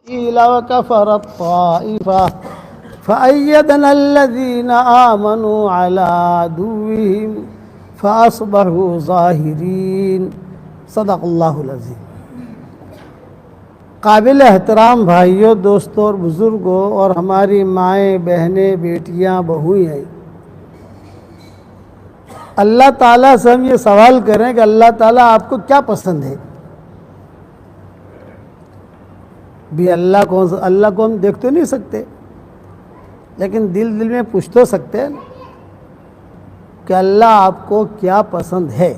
قيل وكفرت طائفة فأيدنا الذين آمنوا على عدوهم فأصبحوا ظاهرين صدق اللہ العظیم۔ قابل احترام بھائیوں، دوستوں اور بزرگوں اور ہماری مائیں، بہنیں، بیٹیاں، بہوئیں ہیں، اللہ تعالیٰ سے ہم یہ سوال کریں کہ اللہ تعالیٰ آپ کو کیا پسند ہے؟ بھی اللہ کو ہم دیکھ تو نہیں سکتے، لیکن دل میں پوچھ تو سکتے ہیں کہ اللہ آپ کو کیا پسند ہے،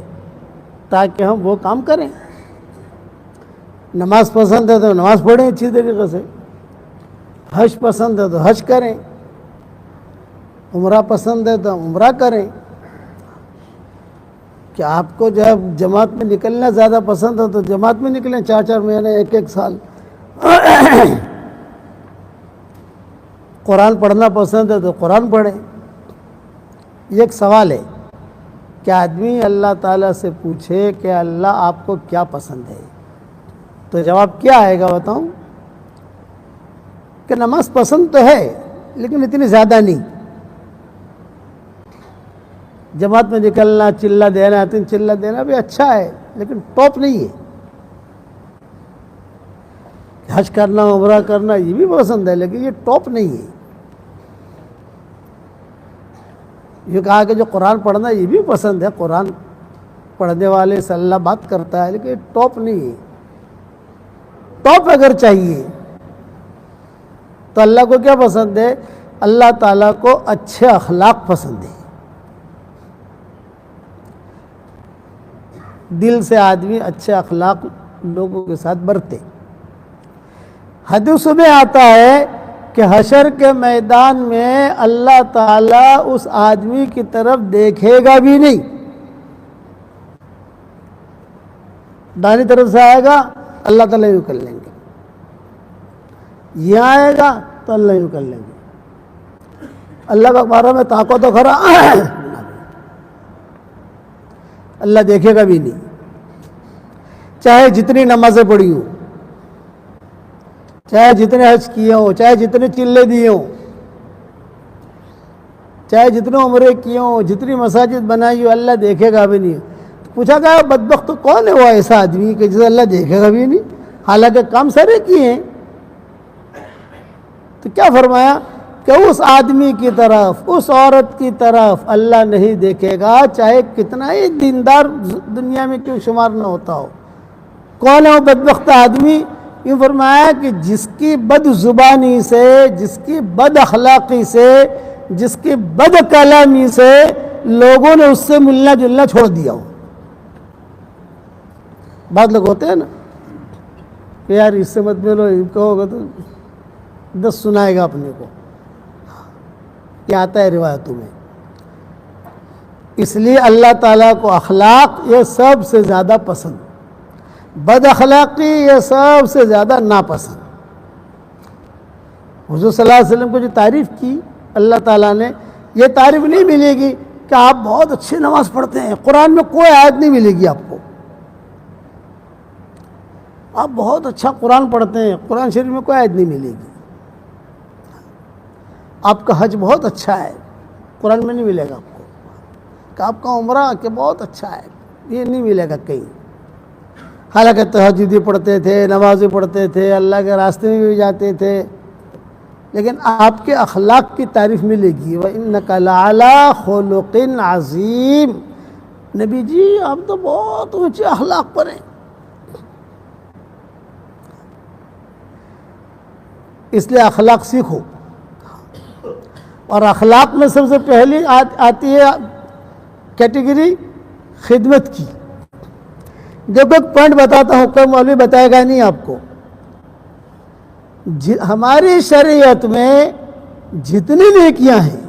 تاکہ ہم وہ کام کریں۔ نماز پسند ہے تو نماز پڑھیں اچھی طریقے سے، حج پسند ہے تو حج کریں، عمرہ پسند ہے تو عمرہ کریں۔ کہ آپ کو جب جماعت میں نکلنا زیادہ پسند ہے تو جماعت میں نکلیں، 4 مہینے، 1 سال۔ قرآن پڑھنا پسند ہے تو قرآن پڑھیں۔ یہ ایک سوال ہے کہ آدمی اللہ تعالیٰ سے پوچھے کہ اللہ آپ کو کیا پسند ہے، تو جواب کیا آئے گا بتاؤں؟ کہ نماز پسند تو ہے لیکن اتنی زیادہ نہیں۔ جماعت میں نکلنا، چلہ دینا، 3 چلہ دینا بھی اچھا ہے لیکن ٹاپ نہیں ہے۔ حج کرنا، عمرہ کرنا یہ بھی پسند ہے لیکن یہ ٹاپ نہیں ہے۔ یہ کہا کہ جو قرآن پڑھنا یہ بھی پسند ہے، قرآن پڑھنے والے سے اللہ بات کرتا ہے لیکن یہ ٹاپ نہیں ہے۔ ٹاپ اگر چاہیے تو اللہ کو کیا پسند ہے؟ اللہ تعالیٰ کو اچھے اخلاق پسند ہے۔ دل سے آدمی اچھے اخلاق لوگوں کے ساتھ برتے۔ حدیث میں آتا ہے کہ حشر کے میدان میں اللہ تعالیٰ اس آدمی کی طرف دیکھے گا بھی نہیں۔ دائیں طرف سے آئے گا اللہ تعالیٰ یوں کر لیں گے، یہ آئے گا تو اللہ یوں کر لیں گے۔ اللہ کا بارے میں تاکو تو کھرا، اللہ دیکھے گا بھی نہیں، چاہے جتنی نمازیں پڑھی ہوں، چاہے جتنے حج کیے ہوں، چاہے جتنے چلے دیے ہوں، چاہے جتنے عمرے کیے ہوں، جتنی مساجد بنائی ہو، اللہ دیکھے گا بھی نہیں۔ پوچھا گیا بدبخت کون ہے وہ ایسا آدمی کہ جسے اللہ دیکھے گا بھی نہیں، حالانکہ کام سارے کیے ہیں؟ تو کیا فرمایا کہ اس آدمی کی طرف، اس عورت کی طرف اللہ نہیں دیکھے گا، چاہے کتنا ہی دیندار دنیا میں کیوں شمار نہ ہوتا ہو۔ کون ہے وہ بدبخت آدمی؟ یوں فرمایا کہ جس کی بد زبانی سے، جس کی بد اخلاقی سے، جس کی بد کلامی سے لوگوں نے اس سے ملنا جلنا چھوڑ دیا ہو۔ بعض لوگ ہوتے ہیں نا کہ یار اس سے مت ملو، ان کو ہوگا تو 10 سنائے گا اپنے کو، یہ آتا ہے روایتوں میں۔ اس لیے اللہ تعالیٰ کو اخلاق یہ سب سے زیادہ پسند، بد اخلاقی یہ سب سے زیادہ ناپسند۔ حضور صلی اللہ علیہ وسلم کو جو تعریف کی اللہ تعالیٰ نے، یہ تعریف نہیں ملے گی کہ آپ بہت اچھی نماز پڑھتے ہیں، قرآن میں کوئی آیت نہیں ملے گی آپ کو۔ آپ بہت اچھا قرآن پڑھتے ہیں، قرآن شریف میں کوئی آیت نہیں ملے گی۔ آپ کا حج بہت اچھا ہے، قرآن میں نہیں ملے گا آپ کو۔ کہ آپ کا عمرہ کہ بہت اچھا ہے، یہ نہیں ملے گا کہیں۔ حالانکہ تہجدی پڑھتے تھے، نمازیں پڑھتے تھے، اللہ کے راستے میں بھی جاتے تھے، لیکن آپ کے اخلاق کی تعریف ملے گی۔ وَإِنَّكَ لَعَلَىٰ خُلُقٍ عَظِيمٍ، نبی جی آپ تو بہت اونچے اخلاق پر ہیں۔ اس لیے اخلاق سیکھو، اور اخلاق میں سب سے پہلی آتی ہے کیٹیگری خدمت کی۔ جب ایک پوائنٹ بتاتا ہوں، کوئی مولوی بتائے گا نہیں آپ کو۔ ہماری شریعت میں جتنی نیکیاں ہیں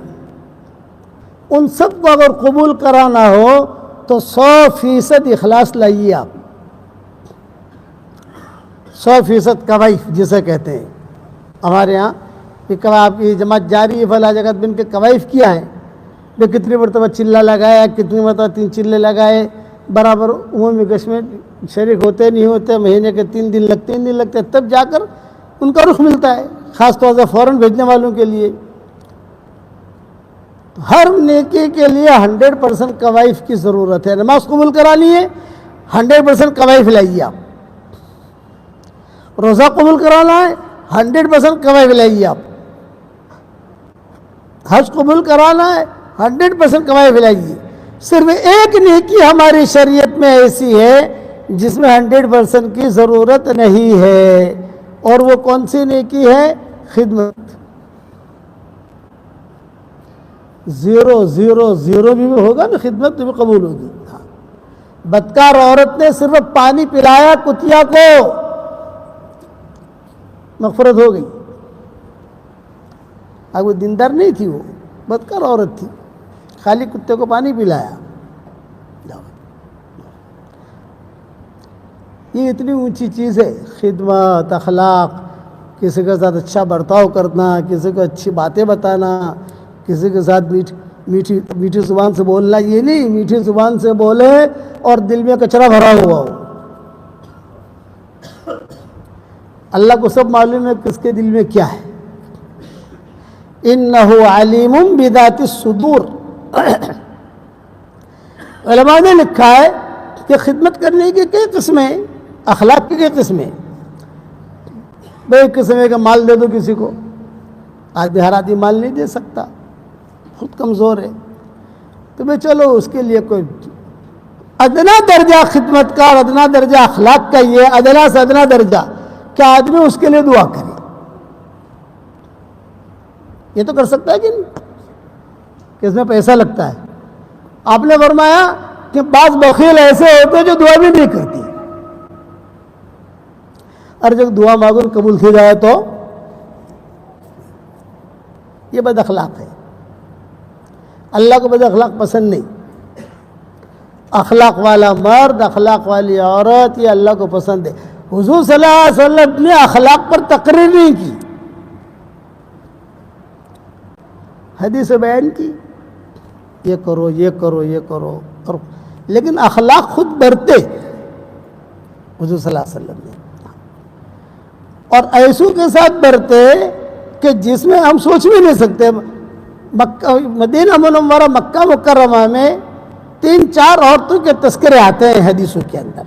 ان سب کو اگر قبول کرانا ہو تو 100% اخلاص لائیے آپ۔ 100% کوائف جسے کہتے ہیں ہمارے ہاں، کہ آپ کی جماعت جاری ہے فلاں جگہ بن کے کوائف کیا ہے، جو کتنی مرتبہ چلہ لگایا، کتنی مرتبہ 3 چلے لگائے، برابر عمومی گشت میں شریک ہوتے نہیں ہوتے، مہینے کے 3 دن لگتے تب جا کر ان کا رخ ملتا ہے، خاص طور سے فوراً بھیجنے والوں کے لیے۔ ہر نیکی کے لیے 100% کوائف کی ضرورت ہے۔ نماز قبول کرانی ہے، 100% کوائف لائیے آپ۔ روزہ قبول کرانا ہے، 100% کوائف لائیے آپ۔ حج قبول کرانا ہے، 100% کوائف لائیے۔ صرف ایک نیکی ہماری شریعت میں ایسی ہے جس میں 100% کی ضرورت نہیں ہے، اور وہ کون سی نیکی ہے؟ خدمت۔ 0 بھی ہوگا نا، خدمت بھی قبول ہوگی۔ بدکار عورت نے صرف پانی پلایا کتیا کو، مغفرت ہو گئی۔ اب وہ دیندار نہیں تھی، وہ بدکار عورت تھی، خالی کتے کو پانی پلایا۔ یہ اتنی اونچی چیز ہے، خدمت، اخلاق، کسی کے ساتھ اچھا برتاؤ کرنا، کسی کو اچھی باتیں بتانا، کسی کے ساتھ میٹھی زبان سے بولنا۔ یہ نہیں میٹھی زبان سے بولے اور دل میں کچرا بھرا ہوا ہو۔ اللہ کو سب معلوم ہے کس کے دل میں کیا ہے۔ انہ علیم بذات الصدور۔ علماء نے لکھا ہے کہ خدمت کرنے کی کئی قسمیں، اخلاق کی کئی قسمیں۔ بھائی ایک قسم ہے کہ مال دے دو کسی کو، آدمی ہر آدمی مال نہیں دے سکتا، خود کمزور ہے، تو بھائی چلو اس کے لیے کوئی ادنا درجہ خدمت کا اور ادنا درجہ اخلاق کا، یہ ادنا سے ادنا درجہ کہ آدمی اس کے لیے دعا کرے۔ یہ تو کر سکتا ہے کہ نہیں، کہ اس میں پیسہ لگتا ہے۔ آپ نے فرمایا کہ بعض بخیل ایسے ہوتے ہیں جو دعا بھی نہیں کرتی، اور جب دعا مانگو قبول کی جائے تو یہ بد اخلاق ہے۔ اللہ کو بد اخلاق پسند نہیں۔ اخلاق والا مرد، اخلاق والی عورت، یہ اللہ کو پسند ہے۔ حضور صلی اللہ علیہ وسلم نے اخلاق پر تقریر نہیں کی، حدیث بیان کی، یہ کرو یہ کرو یہ کرو، لیکن اخلاق خود برتے حضور صلی اللہ علیہ وسلم نے، اور ایسوں کے ساتھ برتے کہ جس میں ہم سوچ بھی نہیں سکتے۔ مدینہ منورہ مکہ مکرمہ میں 3-4 عورتوں کے تذکرے آتے ہیں حدیثوں کے اندر۔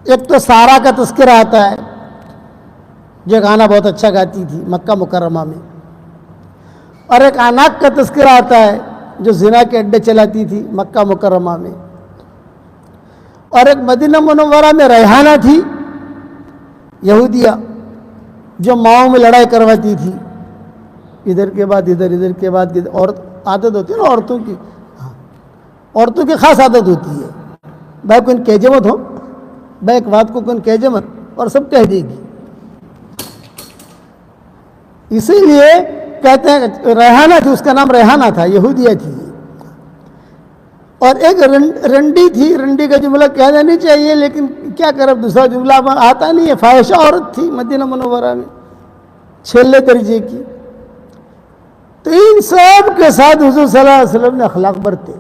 ایک تو سارا کا تذکرہ آتا ہے جو گانا بہت اچھا گاتی تھی مکہ مکرمہ میں، اور ایک عناق کا تذکرہ آتا ہے جو زنا کے اڈے چلاتی تھی مکہ مکرمہ میں، اور ایک مدینہ منورہ میں ریحانہ تھی یہودیہ جو ماؤں میں لڑائی کرواتی تھی، ادھر کے بعد ادھر، ادھر کے بعد ادھر۔ عورت عادت ہوتی ہے نا عورتوں کی، عورتوں کی خاص عادت ہوتی ہے، بھائی کون کہجے مت ہو، بھائی ایک بات کو کون کہجے مت، اور سب کہہ دے گی۔ اسی لیے کہتے ہیں ریحانہ تھی، اس کا نام ریحانہ تھا، یہودیہ تھی۔ اور ایک رنڈی تھی، رنڈی کا جملہ کہنا نہیں چاہیے لیکن کیا کرب، دوسرا جملہ آتا نہیں ہے، فاحشہ عورت تھی مدینہ منورہ میں 6 درجے کی۔ تو ان سب کے ساتھ حضور صلی اللہ علیہ وسلم نے اخلاق برتے۔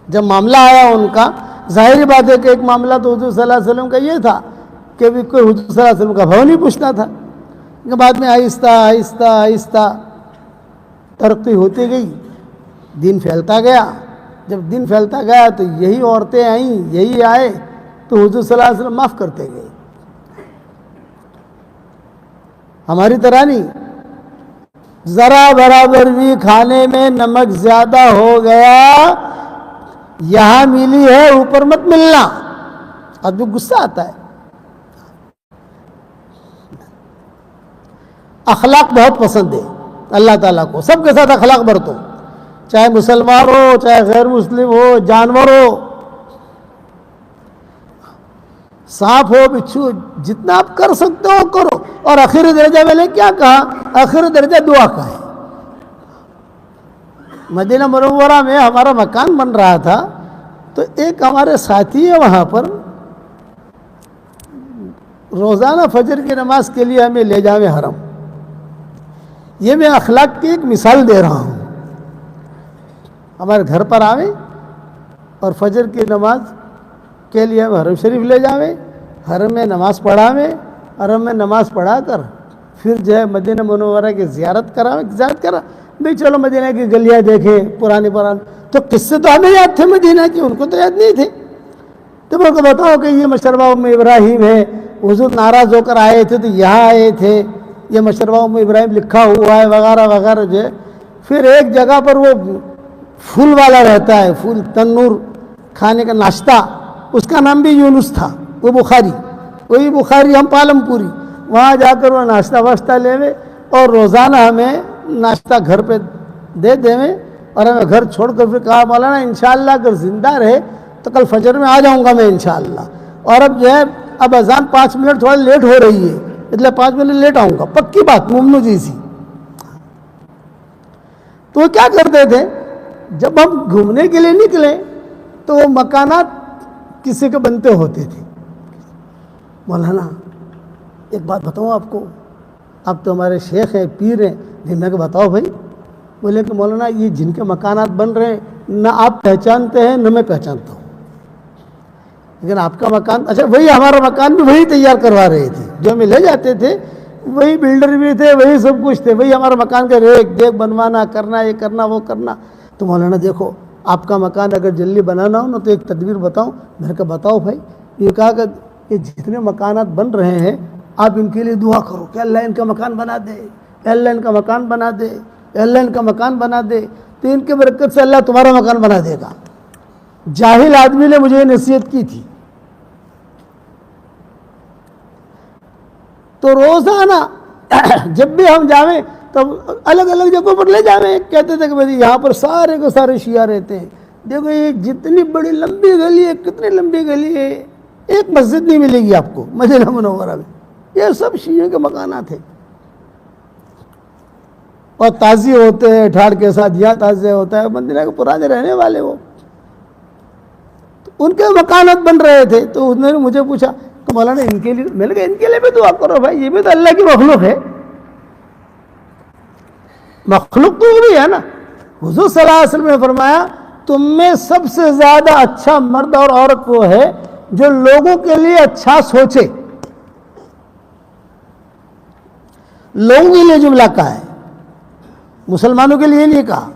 جب معاملہ آیا ان کا، ظاہری بات ہے کہ ایک معاملہ تو حضور صلی اللہ علیہ وسلم کا یہ تھا کہ بھی کوئی حضور صلی اللہ علیہ وسلم کا بھاؤ نہیں پوچھنا تھا، کہ بعد میں آہستہ آہستہ آہستہ ترقی ہوتی گئی، دین پھیلتا گیا۔ جب دین پھیلتا گیا تو یہی عورتیں آئیں، یہی آئے، تو حضور صلی اللہ علیہ وسلم معاف کرتے گئے۔ ہماری طرح نہیں، ذرا برابر بھی کھانے میں نمک زیادہ ہو گیا، یہاں ملی ہے اوپر مت ملنا، آدمی غصہ آتا ہے۔ اخلاق بہت پسند ہے اللہ تعالیٰ کو، سب کے ساتھ اخلاق برتو، چاہے مسلمان ہو چاہے غیر مسلم ہو، جانور ہو، سانپ ہو بچھو، جتنا آپ کر سکتے ہو کرو۔ اور آخری درجہ میں نے کیا کہا؟ آخری درجہ دعا کا ہے۔ مدینہ منورہ میں ہمارا مکان بن رہا تھا، تو ایک ہمارے ساتھی ہے وہاں پر، روزانہ فجر کی نماز کے لیے ہمیں لے جاوے حرم۔ یہ میں اخلاق کی ایک مثال دے رہا ہوں۔ ہمارے گھر پر آوے اور فجر کی نماز کے لیے ہم حرم شریف لے جاوے، حرم میں نماز پڑھاوے، عرب میں نماز پڑھا کر پھر جو ہے مدینہ منورہ کی زیارت کرا. بھئی چلو مدینہ کی گلیاں دیکھیں پرانے تو قصے تو ہمیں یاد تھے مدینہ کی, ان کو تو یاد نہیں تھے. تو ان کو بتاؤ کہ یہ مشربہ ام ابراہیم ہے, حضور ناراض ہو کر آئے تھے تو یہاں آئے تھے, یہ مشربہ ام ابراہیم لکھا ہوا ہے وغیرہ وغیرہ جو ہے. پھر ایک جگہ پر وہ پھول والا رہتا ہے, پھول تنور کھانے کا ناشتہ, اس کا نام بھی یونس تھا, وہ بخاری, وہی بخاری ہم پالم پوری, وہاں جا کر وہ ناشتہ واشتہ لے وے اور روزانہ ہمیں ناشتہ گھر پہ دے دیں اور ہمیں گھر چھوڑ کر پھر کہا مولانا انشاءاللہ اگر زندہ رہے تو کل فجر میں آ جاؤں گا میں انشاءاللہ, اور اب جو ہے اب اذان 5 منٹ تھوڑا لیٹ ہو رہی ہے اس لیے 5 منٹ لیٹ آؤں گا, پکی بات ممنوع جی سی. تو وہ کیا کرتے تھے جب ہم گھومنے کے لیے نکلے تو وہ مکانات کسی کے بنتے ہوتے تھے. مولانا ایک بات بتاؤں آپ کو, آپ تو ہمارے شیخ ہیں پیر ہیں. نہیں میں کہ بتاؤ بھائی. بولے کہ مولانا یہ جن کے مکانات بن رہے ہیں نہ آپ پہچانتے ہیں نہ میں پہچانتا ہوں, لیکن آپ کا مکان, اچھا وہی ہمارا مکان بھی وہی تیار کروا رہے تھے, جو ہمیں لے جاتے تھے وہی بلڈر بھی تھے, وہی سب کچھ تھے, وہی ہمارا مکان کا ریک دیکھ بنوانا کرنا, یہ کرنا وہ کرنا. تو مولانا دیکھو آپ کا مکان اگر جلدی بنانا ہو نا تو ایک تدبیر بتاؤں. میں نے کہا بتاؤ بھائی. یہ کہا کہ یہ جتنے مکانات بن رہے ہیں آپ ان کے لیے دعا کرو کہ اللہ ان کا مکان بنا دے, اللہ ان کا مکان بنا دے, اللہ ان کا مکان بنا دے, تو ان کے برکت سے اللہ تمہارا مکان بنا دے گا. جاہل آدمی نے مجھے نصیحت کی تھی. تو روزانہ جب بھی ہم جاویں تب الگ الگ جگہوں پر لے جاویں, کہتے تھے کہ بھائی یہاں پر سارے کے سارے شیعہ رہتے ہیں, دیکھو یہ جتنی بڑی لمبی گلی ہے, کتنی لمبی گلی ہے, ایک مسجد نہیں ملے گی آپ کو مدینہ منورہ میں, یہ سب شیعوں کے مکانات ہیں. اور تازی ہوتے ہیں ٹھاڑ کے ساتھ, یہاں تازیہ ہوتا ہے, مدینہ کے پرانے رہنے والے وہ, تو ان کے مکانات بن رہے تھے. تو انہوں نے مجھے پوچھا کہ مولانا ان کے لیے, میں نے کہا ان کے لیے بھی دعا کرو بھائی, یہ بھی تو اللہ کی مخلوق ہے. مخلوق تو وہ بھی ہے نا. حضور صلی اللہ علیہ وسلم نے فرمایا تم میں سب سے زیادہ اچھا مرد اور عورت وہ ہے جو لوگوں کے لیے اچھا سوچے. لوگوں کے لیے جملہ کہا ہے, مسلمانوں کے لیے نہیں کہا.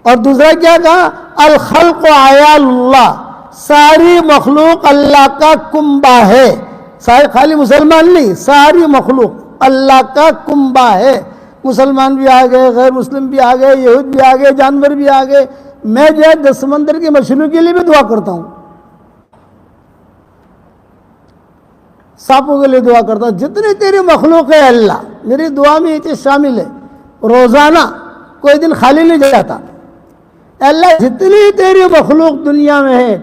اور دوسرا کیا کہا, الخلق عیال اللہ, ساری مخلوق اللہ کا کنبہ ہے. خالی مسلمان نہیں, ساری مخلوق اللہ کا کنبہ ہے. مسلمان بھی آ گئے, غیر مسلم بھی آ گئے, یہود بھی آ گئے, جانور بھی آ گئے. میں جو ہے 10 سمندر کی مچھلیوں کے لیے بھی دعا کرتا ہوں, سانپوں کے لیے دعا کرتا ہوں. جتنی تیری مخلوق ہے اللہ, میری دعا میں یہ چیز شامل ہے. روزانہ کوئی دن خالی نہیں جاتا. اللہ جتنی تیری مخلوق دنیا میں ہے,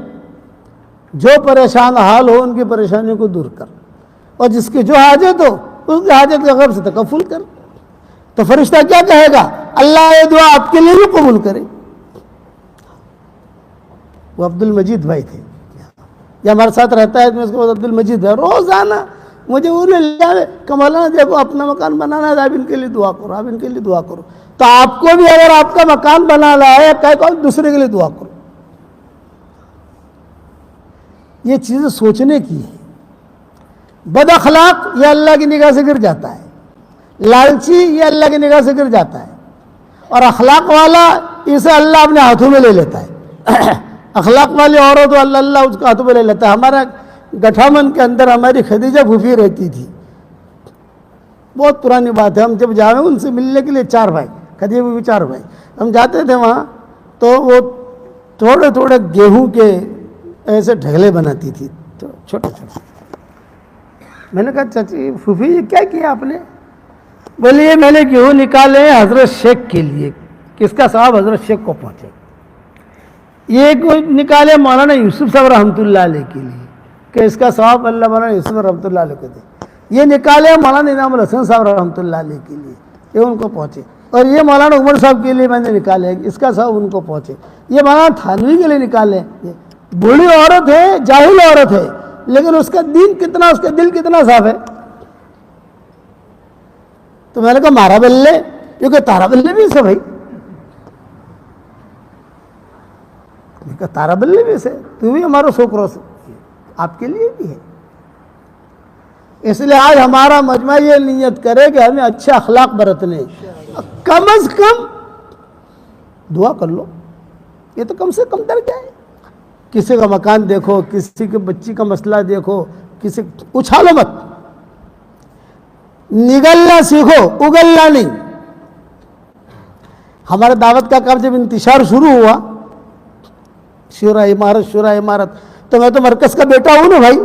جو پریشان حال ہو ان کی پریشانیوں کو دور کر, اور جس کی جو حاجت ہو اس کی حاجت کا غرض سے تکفل کر. تو فرشتہ کیا کہے گا, اللہ یہ دعا آپ کے لیے بھی قبول کرے. وہ عبد المجید بھائی تھے, یہ ہمارے ساتھ رہتا ہے, اس کو عبد المجید ہے. روزانہ مجھے انہیں لے کہ مولانا دیکھو اپنا مکان بنانا ہے, آپ ان کے لیے دعا کرو, آپ ان کے لیے دعا کرو. تو آپ کو بھی اگر آپ کا مکان بنانا ہے کہ دوسرے کے لیے دعا کرو. یہ چیزیں سوچنے کی ہے. بد اخلاق یہ اللہ کی نگاہ سے گر جاتا ہے, لالچی یہ اللہ کی نگاہ سے گر جاتا ہے, اور اخلاق والا اسے اللہ اپنے ہاتھوں میں لے لیتا ہے. اخلاق والی عورت تو اللہ اس کے ہاتھوں میں لے لیتا ہے. ہمارا گٹھامن کے اندر ہماری خدیجہ پھوپھی رہتی تھی, بہت پرانی بات ہے. ہم جب جاویں ان سے ملنے کے لیے 4 بھائی, خدیجہ پھوپھی 4 بھائی, ہم جاتے تھے وہاں تو وہ تھوڑے تھوڑے گیہوں کے ایسے ڈھگلے بناتی تھی, چھوٹے چھوٹے. میں نے کہا چاچی پھوپھی یہ کیا کیا آپ نے؟ بولی یہ میں نے گیہوں نکالے حضرت شیخ کے لیے, کس کا ثواب حضرت شیخ کو پہنچے. یہ کوئی نکالے مولانا یوسف صاحب رحمۃ اللہ علیہ کے لیے کہ اس کا ثواب اللہ مولانا یوسف رحمۃ اللہ علیہ کو دے. یہ نکالے مولانا انعام الحسن صاحب رحمۃ اللہ علیہ کے لیے, یہ ان کو پہنچے. اور یہ مولانا عمر صاحب کے لیے میں نے نکالے, اس کا ثواب ان کو پہنچے. یہ مولانا تھانوی کے لیے نکالے. بوڑھی عورت ہے, جاہل عورت ہے, لیکن اس کا دین کتنا, اس کا دل کتنا صاف ہے. تو میں نے کہا مارا بلے, کیونکہ تارا بلے بھی اسے بھائی, میں کہا تارا بلے بھی اسے, تو بھی ہمارا 100 کروڑ آپ کے لیے بھی ہے. اس لیے آج ہمارا مجمع یہ نیت کرے کہ ہمیں اچھے اخلاق برتنے، کم از کم دعا کر لو، یہ تو کم سے کم درجہ ہے۔ کسی کا مکان دیکھو، کسی کے بچی کا مسئلہ دیکھو، کسی اچھالو مت، نگلنا سیکھو، اگلنا نہیں۔ ہمارے دعوت کا کام جب انتشار شروع ہوا، شورا عمارت، تو میں تو مرکز کا بیٹا ہوں نا بھائی،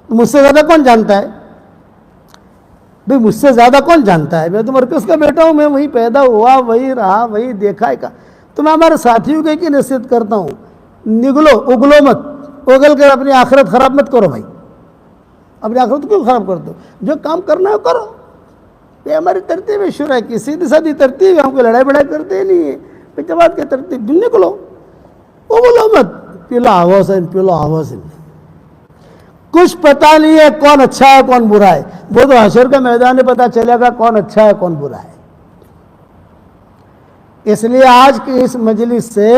مجھ سے زیادہ کون جانتا ہے بھائی؟ مجھ سے زیادہ کون جانتا ہے؟ میں تو مرکز کا بیٹا ہوں، میں وہیں پیدا ہوا، وہی رہا، وہی دیکھا ہے کا۔ تو میں ہمارے ساتھیوں کی نصیحت کرتا ہوں، نگلو، اگلو مت، اگل کر اپنی آخرت خراب مت کرو بھائی۔ اپنی آخرت کیوں خراب کرتے ہو؟ جو کام کرنا ہے کرو، یہ ہماری ترتیب ہے شورا کی، سیدھی سادھی ترتیب ہے، ہم کو لڑائی بڑائی کرتے ہی نہیں ہے، جماعت کی ترتیب۔ نکلو، اگلو مت، پیلو آواز کچھ پتہ نہیں ہے کون اچھا ہے کون برا ہے، وہ تو حشر کا میدان میں پتہ چلے گا کون اچھا ہے کون برا ہے۔ اس لیے آج کی اس مجلس سے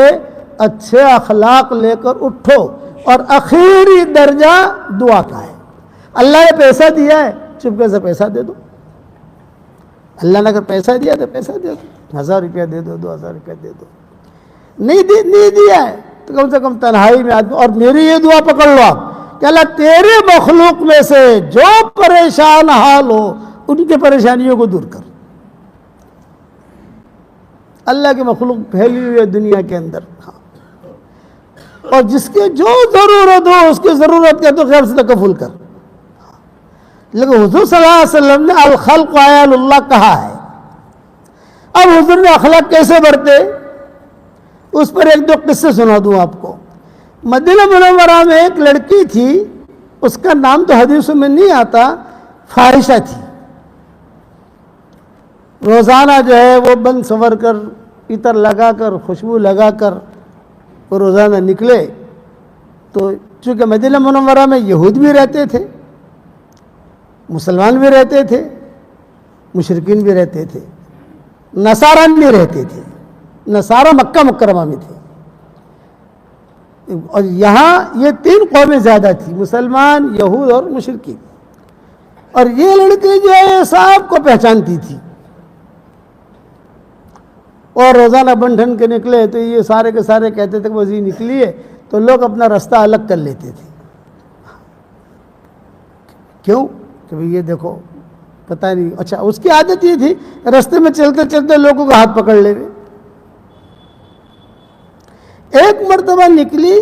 اچھے اخلاق لے کر اٹھو، اور آخری درجہ دعا کا ہے۔ اللہ نے پیسہ دیا ہے، چپکے سے پیسہ دے دو۔ اللہ نے اگر پیسہ دیا تو پیسہ دے دو، 1000 روپیہ دے دو، 2000 روپیہ دے دو۔ نہیں دیا ہے تو کم سے کم تنہائی میں آدمی، اور میری یہ دعا پکڑ لو آپ کہ اللہ تیرے مخلوق میں سے جو پریشان حال ہو ان کے پریشانیوں کو دور کر۔ اللہ کی مخلوق پھیلی ہوئی ہے دنیا کے اندر، اور جس کی جو ضرورت ہو اس کی ضرورت کے تو خیر سے تکفل کر۔ لیکن حضور صلی اللہ علیہ وسلم نے الخلق عیال اللہ کہا ہے۔ اب حضور نے اخلاق کیسے برتے، اس پر ایک دو قصے سنا دوں آپ کو۔ مدینہ منورہ میں ایک لڑکی تھی، اس کا نام تو حدیثوں میں نہیں آتا، فاحشہ تھی۔ روزانہ جو ہے وہ بند سنور کر، عطر لگا کر، خوشبو لگا کر وہ روزانہ نکلے۔ تو چونکہ مدینہ منورہ میں یہود بھی رہتے تھے، مسلمان بھی رہتے تھے، مشرکین بھی رہتے تھے، نصاران بھی رہتے تھے، نصارہ مکہ مکرمہ میں تھے، اور یہاں یہ 3 قومیں زیادہ تھی، مسلمان، یہود اور مشرکین۔ اور یہ لڑکی جو ہے سب کو پہچانتی تھی، اور روزانہ بن ٹھن کے نکلے تو یہ سارے کے سارے کہتے تھے کہ وہ نکلی ہے، تو لوگ اپنا رستہ الگ کر لیتے تھے۔ کیوں کہ بھئی یہ دیکھو پتہ نہیں، اچھا اس کی عادت یہ تھی رستے میں چلتے چلتے لوگوں کا ہاتھ پکڑ لے گئے۔ ایک مرتبہ نکلی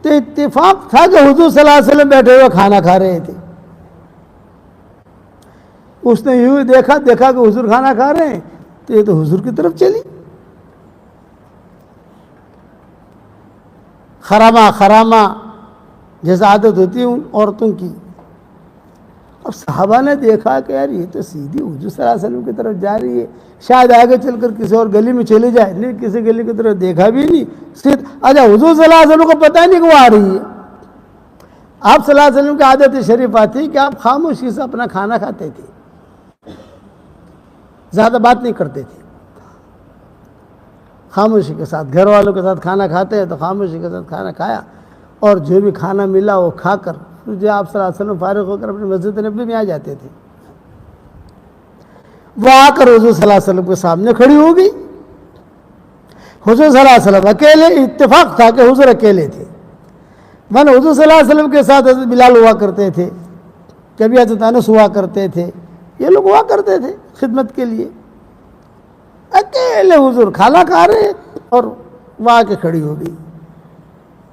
تو اتفاق تھا کہ حضور صلی اللہ علیہ وسلم بیٹھے ہوئے کھانا کھا رہے تھے۔ اس نے یوں دیکھا کہ حضور کھانا کھا رہے ہیں، تو یہ تو حضور کی طرف چلی، خرامہ جیسا عادت ہوتی ہے ان عورتوں کی۔ اب صحابہ نے دیکھا کہ یار یہ تو سیدھی حضور صلی اللہ علیہ وسلم کی طرف جا رہی ہے، شاید آگے چل کر کسی اور گلی میں چلی جائے، نہیں کسی گلی کی طرف دیکھا بھی نہیں، اچھا حضور صلی اللہ علیہ وسلم کو پتہ نہیں کہ وہ آ رہی ہے۔ آپ صلی اللہ علیہ وسلم کی عادت شریفہ تھی کہ آپ خاموشی سے اپنا کھانا کھاتے تھے، زیادہ بات نہیں کرتے تھے، خاموشی کے ساتھ گھر والوں کے ساتھ کھانا کھاتے ہیں تو خاموشی کے ساتھ کھانا کھایا، اور جو بھی کھانا ملا وہ کھا کر جو آپ صلی اللہ علیہ وسلم فارغ ہو کر اپنی مسجد نبوی میں آ جاتے تھے۔ وہ آ کر حضور صلی اللہ علیہ وسلم کے سامنے کھڑی ہو گئی۔ حضور صلی اللہ علیہ وسلم اکیلے، اتفاق تھا کہ حضور اکیلے تھے، من حضور صلی اللہ علیہ وسلم کے ساتھ حضرت بلال ہوا کرتے تھے، کبھی حضرت انس ہوا کرتے تھے، یہ لوگ ہوا کرتے تھے خدمت کے لیے۔ اکیلے حضور کھانا کھا رہے اور وہ آ کے کھڑی ہو گئی۔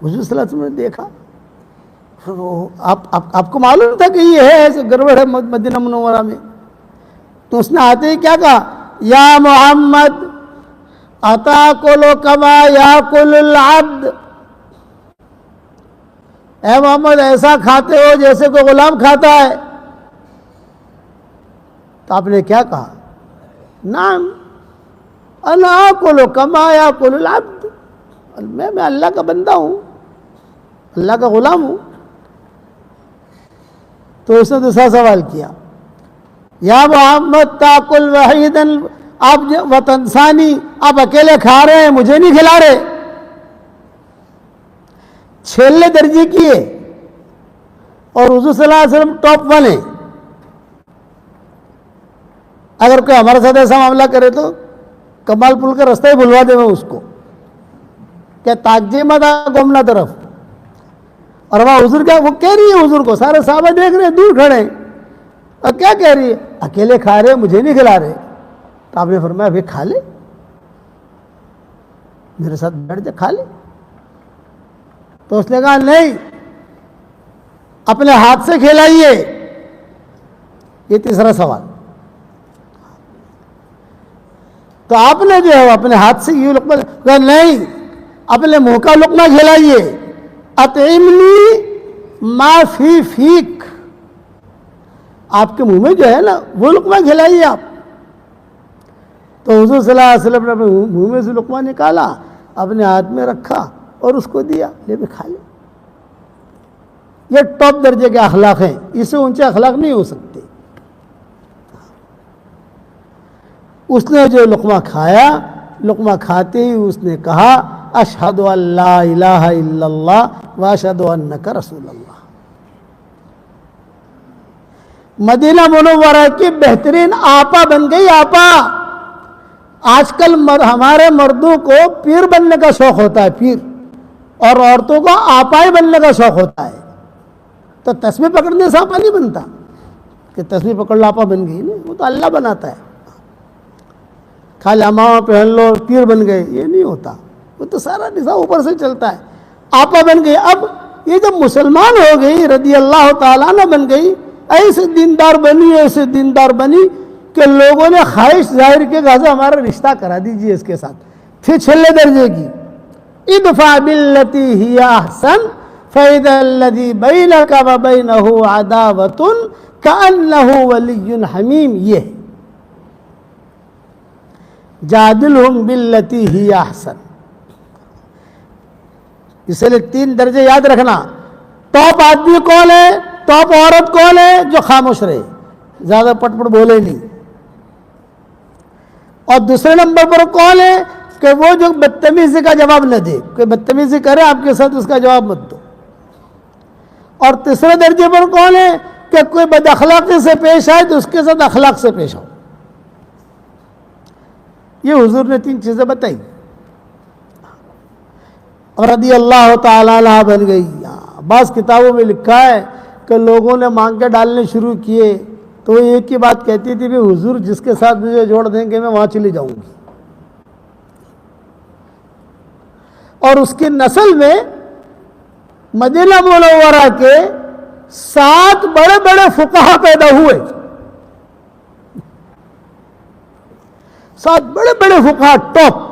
حضور صلی اللہ علیہ وسلم نے دیکھا، آپ کو معلوم تھا کہ یہ ہے ایسے گڑبڑ ہے مدینہ منورہ میں، تو اس نے آتے ہی کیا کہا، یا محمد اتاکلوا کما یاکل العبد، اے محمد ایسا کھاتے ہو جیسے کوئی غلام کھاتا ہے۔ تو آپ نے کیا کہا، نعم انا آکل کما یاکل العبد، میں اللہ کا بندہ ہوں، اللہ کا غلام ہوں۔ تو اس نے دوسرا سوال کیا، یا محمد تاکل وحیدن، آپ وطنسانی، آپ اکیلے کھا رہے ہیں، مجھے نہیں کھلا رہے۔ چھیلنے درجی کیے، اور حضور صلی اللہ علیہ وسلم ٹاپ 1 ہے. اگر کوئی ہمارے ساتھ ایسا معاملہ کرے تو کمال پل کا رستہ ہی بھلوا دے میں اس کو کہ تاجے مت گمنا طرف. اور وہاں حضور کیا وہ کہہ رہی ہے حضور کو, سارے صحابہ دیکھ رہے ہیں دور کھڑے ہیں, اور کیا کہہ رہی ہے, اکیلے کھا رہے مجھے نہیں کھلا رہے. تو آپ نے فرمایا پھر کھا لے, میرے ساتھ بیٹھ جا کھا لے. تو اس نے کہا نہیں, اپنے ہاتھ سے کھلائیے. یہ تیسرا سوال. تو آپ نے جو ہے اپنے ہاتھ سے یہ لقمہ کہا نہیں, اپنے منہ کا لقمہ کھلائیے. اطعمنی ما فی فیک, آپ کے منہ میں جو ہے نا وہ لقمہ کھلائیے آپ. تو حضور صلی اللہ علیہ وسلم نے اپنے منہ میں سے لقمہ نکالا, اپنے ہاتھ میں رکھا اور اس کو دیا, لے بھی کھا لے. یہ ٹاپ درجے کے اخلاق ہیں, اس سے اونچے اخلاق نہیں ہو سکتے. اس نے جو لقمہ کھایا, لقمہ کھاتے ہی اس نے کہا اشہد ان لا الہ الا اللہ واشہد انک رسول اللہ. مدینہ منورہ کی بہترین آپا بن گئی. آپا, آج کل ہمارے مردوں کو پیر بننے کا شوق ہوتا ہے, پیر, اور عورتوں کو آپائی بننے کا شوق ہوتا ہے. تو تسبیح پکڑنے سے آپا نہیں بنتا کہ تسبیح پکڑ لو آپا بن گئی, نہیں, وہ تو اللہ بناتا ہے. خالی امامہ پہن لو پیر بن گئے, یہ نہیں ہوتا. وہ تو سارا نظام اوپر سے چلتا ہے. آپا بن گئی. اب یہ جب مسلمان ہو گئی, رضی اللہ تعالیٰ عنہ بن گئی, ایسے دیندار بنی, ایسے دیندار بنی کہ لوگوں نے خواہش ظاہر کی کہ ہمارا رشتہ کرا دیجئے اس کے ساتھ. پھر چھلے درجے کی ادفع باللتی ہی احسن فَإِذَا الَّذِي بَيْنَكَ وَبَيْنَهُ عَدَاوَةٌ كَأَنَّهُ وَلِيٌّ حَمِيمٌ. یہ جادلہم باللتی ہی احسن. اس لیے 3 درجے یاد رکھنا. ٹاپ آدمی کون ہے, ٹاپ عورت کون ہے, جو خاموش رہے, زیادہ پٹ پٹ بولے نہیں. اور دوسرے نمبر پر کون ہے کہ وہ جو بدتمیزی کا جواب نہ دے. کوئی بدتمیزی کرے آپ کے ساتھ, اس کا جواب مت دو. اور تیسرے درجے پر کون ہے کہ کوئی بد اخلاقی سے پیش آئے تو اس کے ساتھ اخلاق سے پیش آؤ. یہ حضور نے 3 چیزیں بتائی, اور رضی اللہ تعالیٰ عنہ بن گئی. بعض کتابوں میں لکھا ہے کہ لوگوں نے مانگ کے ڈالنے شروع کیے تو وہ ایک ہی بات کہتی تھی کہ حضور جس کے ساتھ مجھے جوڑ دیں گے میں وہاں چلی جاؤں گی. اور اس کی نسل میں مدینہ منورہ کے 7 بڑے بڑے فقہا پیدا ہوئے. 7 بڑے بڑے فقہا ٹاپ.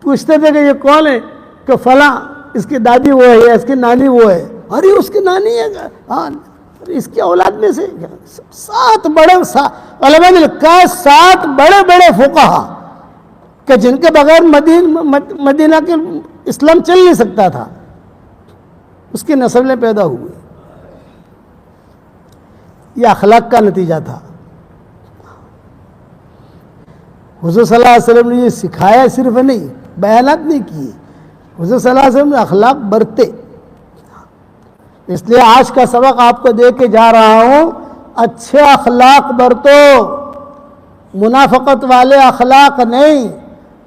پوچھتے تھے کہ یہ کون ہے, کہ فلاں, اس کی دادی وہ ہے, اس کی نانی وہ ہے. ارے اس کی نانی ہے, ہاں اس کی اولاد میں سے. 7 بڑے علماء نے لکھا ہے 7 بڑے بڑے فقہا کہ جن کے بغیر مدینہ کے اسلام چل نہیں سکتا تھا, اس کی نسلیں پیدا ہوئی. یہ اخلاق کا نتیجہ تھا. حضور صلی اللہ علیہ وسلم نے یہ سکھایا, صرف نہیں بیانات نہیں کیے. حضور صلی اللہ علیہ وسلم نے اخلاق برتے. اس لیے آج کا سبق آپ کو دے کے جا رہا ہوں, اچھے اخلاق برتو, منافقت والے اخلاق نہیں.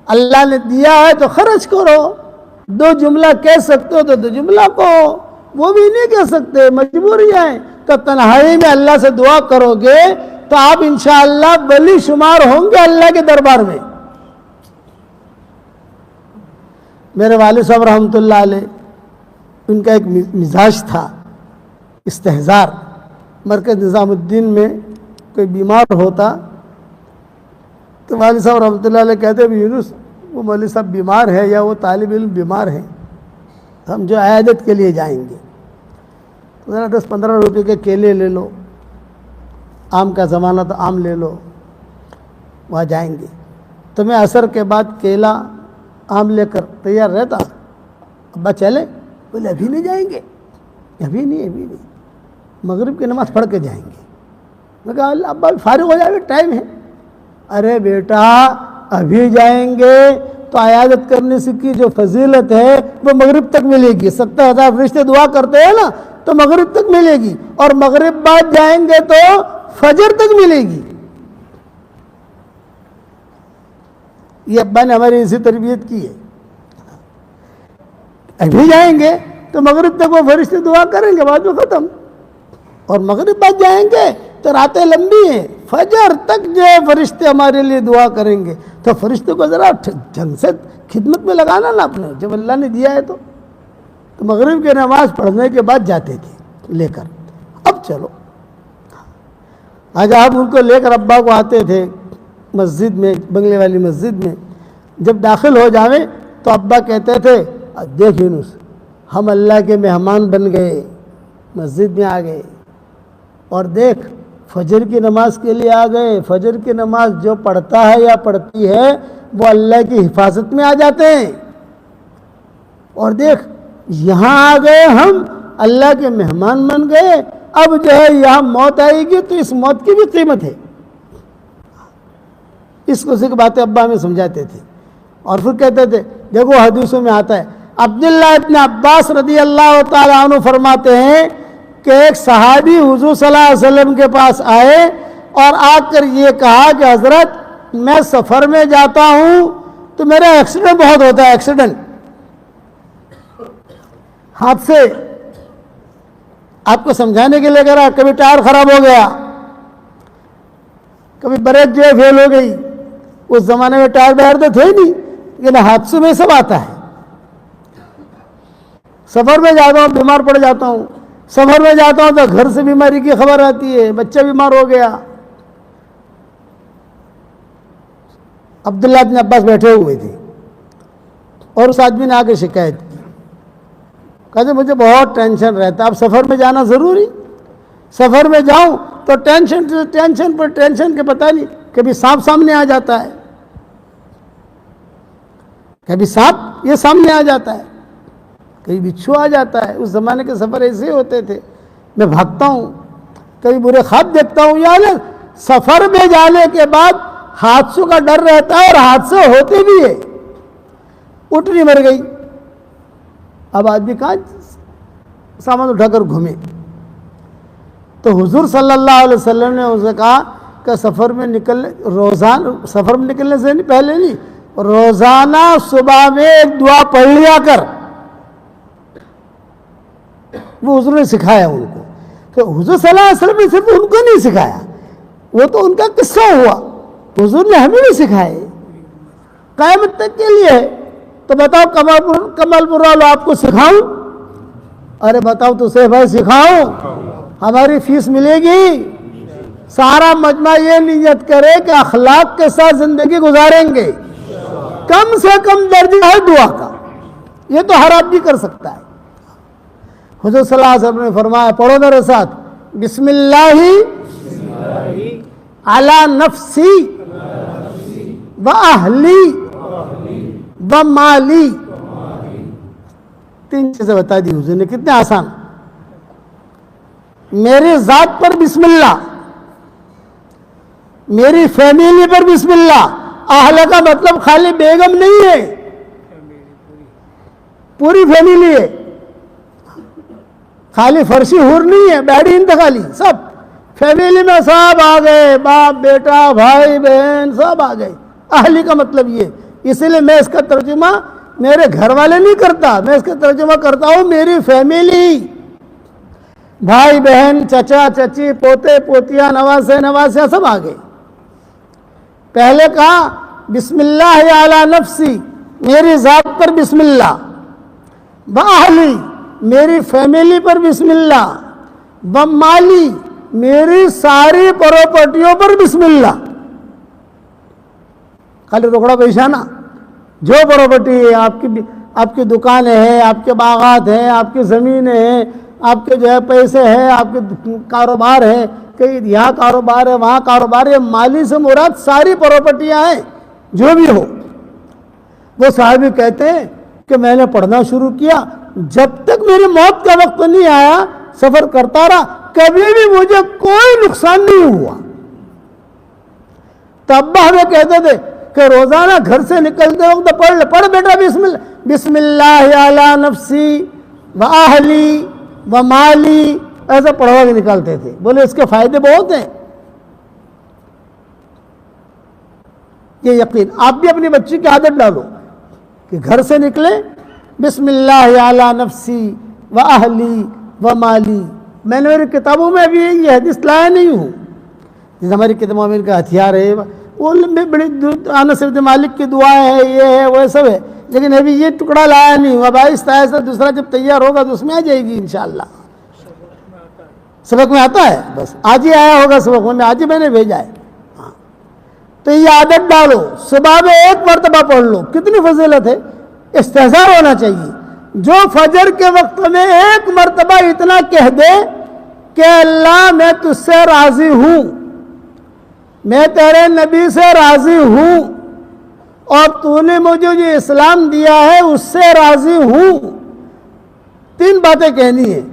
اللہ نے دیا ہے تو خرچ کرو. 2 جملہ کہہ سکتے ہو تو 2 جملہ کہو, وہ بھی نہیں کہہ سکتے, مجبوریاں ہیں. تو تنہائی میں اللہ سے دعا کرو گے تو آپ انشاءاللہ ولی شمار ہوں گے اللہ کے دربار میں. میرے والد صاحب رحمۃ اللہ علیہ, ان کا ایک مزاج تھا استہزار. مرکز نظام الدین میں کوئی بیمار ہوتا تو والد صاحب رحمۃ اللہ علیہ کہتے ہیں یونس وہ مولوی صاحب بیمار ہے یا وہ طالب علم بیمار ہے, ہم جو عیادت کے لیے جائیں گے تو ذرا 10-15 روپے کے کیلے لے لو, آم کا زمانہ تو آم لے لو, وہاں جائیں گے. تو میں عصر کے بعد کیلا آم لے کر تیار رہتا. ابا چلے, بولے ابھی نہیں جائیں گے, ابھی نہیں, مغرب کی نماز پڑھ کے جائیں گے. میں کہا ابا فارغ ہو جائے, ٹائم ہے. ارے بیٹا ابھی جائیں گے تو عیادت کرنے سے کی جو فضیلت ہے وہ مغرب تک ملے گی. 70,000 فرشتے دعا کرتے ہیں نا, تو مغرب تک ملے گی، اور مغرب بعد جائیں گے تو فجر تک ملے گی۔ یہ ابا نے ہماری اسی تربیت کی ہے۔ ابھی جائیں گے تو مغرب تک وہ فرشتے دعا کریں گے، بعد میں ختم، اور مغرب بعد جائیں گے تو راتیں لمبی ہیں، فجر تک جو فرشتے ہمارے لیے دعا کریں گے۔ تو فرشتے کو ذرا ڈھنگ سے خدمت میں لگانا نا اپنے، جب اللہ نے دیا ہے تو مغرب کی نماز پڑھنے کے بعد جاتے تھے لے کر۔ اب چلو، آج آپ ان کو لے کر ابا کو آتے تھے مسجد میں، بنگلے والی مسجد میں، جب داخل ہو جاویں تو ابا کہتے تھے دیکھ یونس ہم اللہ کے مہمان بن گئے، مسجد میں آ گئے، اور دیکھ فجر کی نماز کے لیے آ گئے۔ فجر کی نماز جو پڑھتا ہے یا پڑھتی ہے وہ اللہ کی حفاظت میں آ جاتے ہیں، اور دیکھ یہاں آ گئے ہم اللہ کے مہمان بن گئے، اب جو ہے یہاں موت آئے گی تو اس موت کی بھی قیمت ہے۔ اس قسم کی باتیں ابا ہمیں سمجھاتے تھے، اور پھر کہتے تھے دیکھو حدیثوں میں آتا ہے، عبداللہ ابن عباس رضی اللہ تعالیٰ عنہ فرماتے ہیں کہ ایک صحابی حضور صلی اللہ علیہ وسلم کے پاس آئے اور آ کر یہ کہا کہ حضرت میں سفر میں جاتا ہوں تو میرا ایکسیڈنٹ بہت ہوتا ہے، ایکسیڈنٹ، حادثے۔ آپ کو سمجھانے کے لیے کہہ رہا، کبھی ٹائر خراب ہو گیا، کبھی بریک جو ہے فیل ہو گئی۔ اس زمانے میں ٹائر بہر تو تھے ہی نہیں، لیکن حادثوں میں سب آتا ہے۔ سفر میں جاتا ہوں بیمار پڑ جاتا ہوں، سفر میں جاتا ہوں تو گھر سے بیماری کی خبر آتی ہے، بچہ بیمار ہو گیا۔ عبداللہ بن عباس بیٹھے ہوئے تھے اور اس آدمی نے آ کے شکایت کی، کہتے مجھے بہت ٹینشن رہتا ہے، اب سفر میں جانا ضروری، سفر میں جاؤں تو ٹینشن پر ٹینشن کے پتہ نہیں، کبھی سانپ سامنے آ جاتا ہے، کبھی سانپ یہ سامنے آ جاتا ہے، کبھی بچھو آ جاتا ہے۔ اس زمانے کے سفر ایسے ہوتے تھے، میں بھاگتا ہوں، کبھی برے خواب دیکھتا ہوں، یعنی سفر میں جانے کے بعد حادثوں کا ڈر رہتا ہے، اور حادثے ہوتے بھی ہے۔ اٹھنی مر گئی، اب آدمی کہاں سامان اٹھا کر گھومے؟ تو حضور صلی اللہ علیہ وسلم نے اسے کہا کہ سفر میں نکلنے سے پہلے نہیں، روزانہ صبح میں ایک دعا پڑھ لیا کر۔ وہ حضور نے سکھایا ان کو، کہ حضور صلی اللہ علیہ وسلم نے صرف ان کو نہیں سکھایا، وہ تو ان کا قصہ ہوا، حضور نے ہمیں بھی سکھائے، قیامت تک کے لیے ہے۔ تو بتاؤ کمال پورا آپ کو سکھاؤں؟ ارے بتاؤ تو صحیح بھائی، سکھاؤں، ہماری فیس ملے گی۔ سارا مجمع یہ نیت کرے کہ اخلاق کے ساتھ زندگی گزاریں گے، کم سے کم درجہ ہے دعا کا، یہ تو ہر آدمی کر سکتا ہے۔ حضور صلی اللہ علیہ وسلم نے فرمایا، پڑھو میرے ساتھ، بسم اللہ علی نفسی و اہلی و مالی۔ تین چیزیں بتا دی حضور نے، کتنے آسان۔ میری ذات پر بسم اللہ، میری فیملی پر بسم اللہ۔ اہل کا مطلب خالی بیگم نہیں ہے، پوری فیملی ہے، خالی فرشی حور نہیں ہے، بیڑی انتقالی، سب فیملی میں سب آ گئے، باپ بیٹا بھائی بہن سب آ گئے۔ اہلی کا مطلب یہ، اسی لیے میں اس کا ترجمہ میرے گھر والے نہیں کرتا، میں اس کا ترجمہ کرتا ہوں میری فیملی، بھائی بہن چچا چچی پوتے پوتیاں نواسے نواسیاں سب آ گئے۔ پہلے کہا بسم اللہ علی نفسی، میری ذات پر بسم اللہ، باہلی میری فیملی پر بسم اللہ، بمالی میری ساری پراپرٹیوں پر بسم اللہ۔ خالی روکڑا پیسہ نا، جو پراپرٹی ہے آپ کی دکانیں ہیں، آپ کے باغات ہیں، آپ کی زمینیں ہیں، آپ کے جو ہے پیسے ہیں، آپ کے کاروبار ہے، کہ یہاں کاروبار ہے وہاں کاروبار ہے، مالی سے مراد ساری پراپرٹیاں ہیں جو بھی ہو۔ وہ صحابی کہتے ہیں کہ میں نے پڑھنا شروع کیا، جب تک میری موت کا وقت نہیں آیا سفر کرتا رہا، کبھی بھی مجھے کوئی نقصان نہیں ہوا۔ تو ابا ہمیں کہتے تھے کہ روزانہ گھر سے نکلتے وقت پڑھ بیٹا بسم اللہ علی نفسی و اہلی ومالی، ایسا پڑھوا کے نکالتے تھے. بولے اس کے فائدے بہت ہیں. یہ یقین آپ بھی اپنی بچی کی عادت ڈالو کہ گھر سے نکلے بسم اللہ علی نفسی و اہلی و مالی. میں نے میری کتابوں میں ابھی یہ حدیث لایا نہیں ہوں، جس ہماری کتابوں میں ان کا ہتھیار ہے وہ لمبی بڑی انس بن مالک کی دعا ہے، یہ ہے وہ سب ہے، لیکن ابھی یہ ٹکڑا لایا نہیں ہوں. اب آہستہ آہستہ دوسرا جب تیار ہوگا تو اس میں آ جائے گی انشاءاللہ. سبق میں آتا ہے، بس آج ہی آیا ہوگا سبق میں، آج ہی میں نے بھیجا ہے. تو یہ عادت ڈالو، صبح میں ایک مرتبہ پڑھ لو. کتنی فضیلت ہے. استحضار ہونا چاہیے. جو فجر کے وقت میں ایک مرتبہ اتنا کہہ دے کہ اللہ میں تجھ سے راضی ہوں، میں تیرے نبی سے راضی ہوں، اور تو نے مجھے جو اسلام دیا ہے اس سے راضی ہوں. 3 باتیں کہنی ہیں.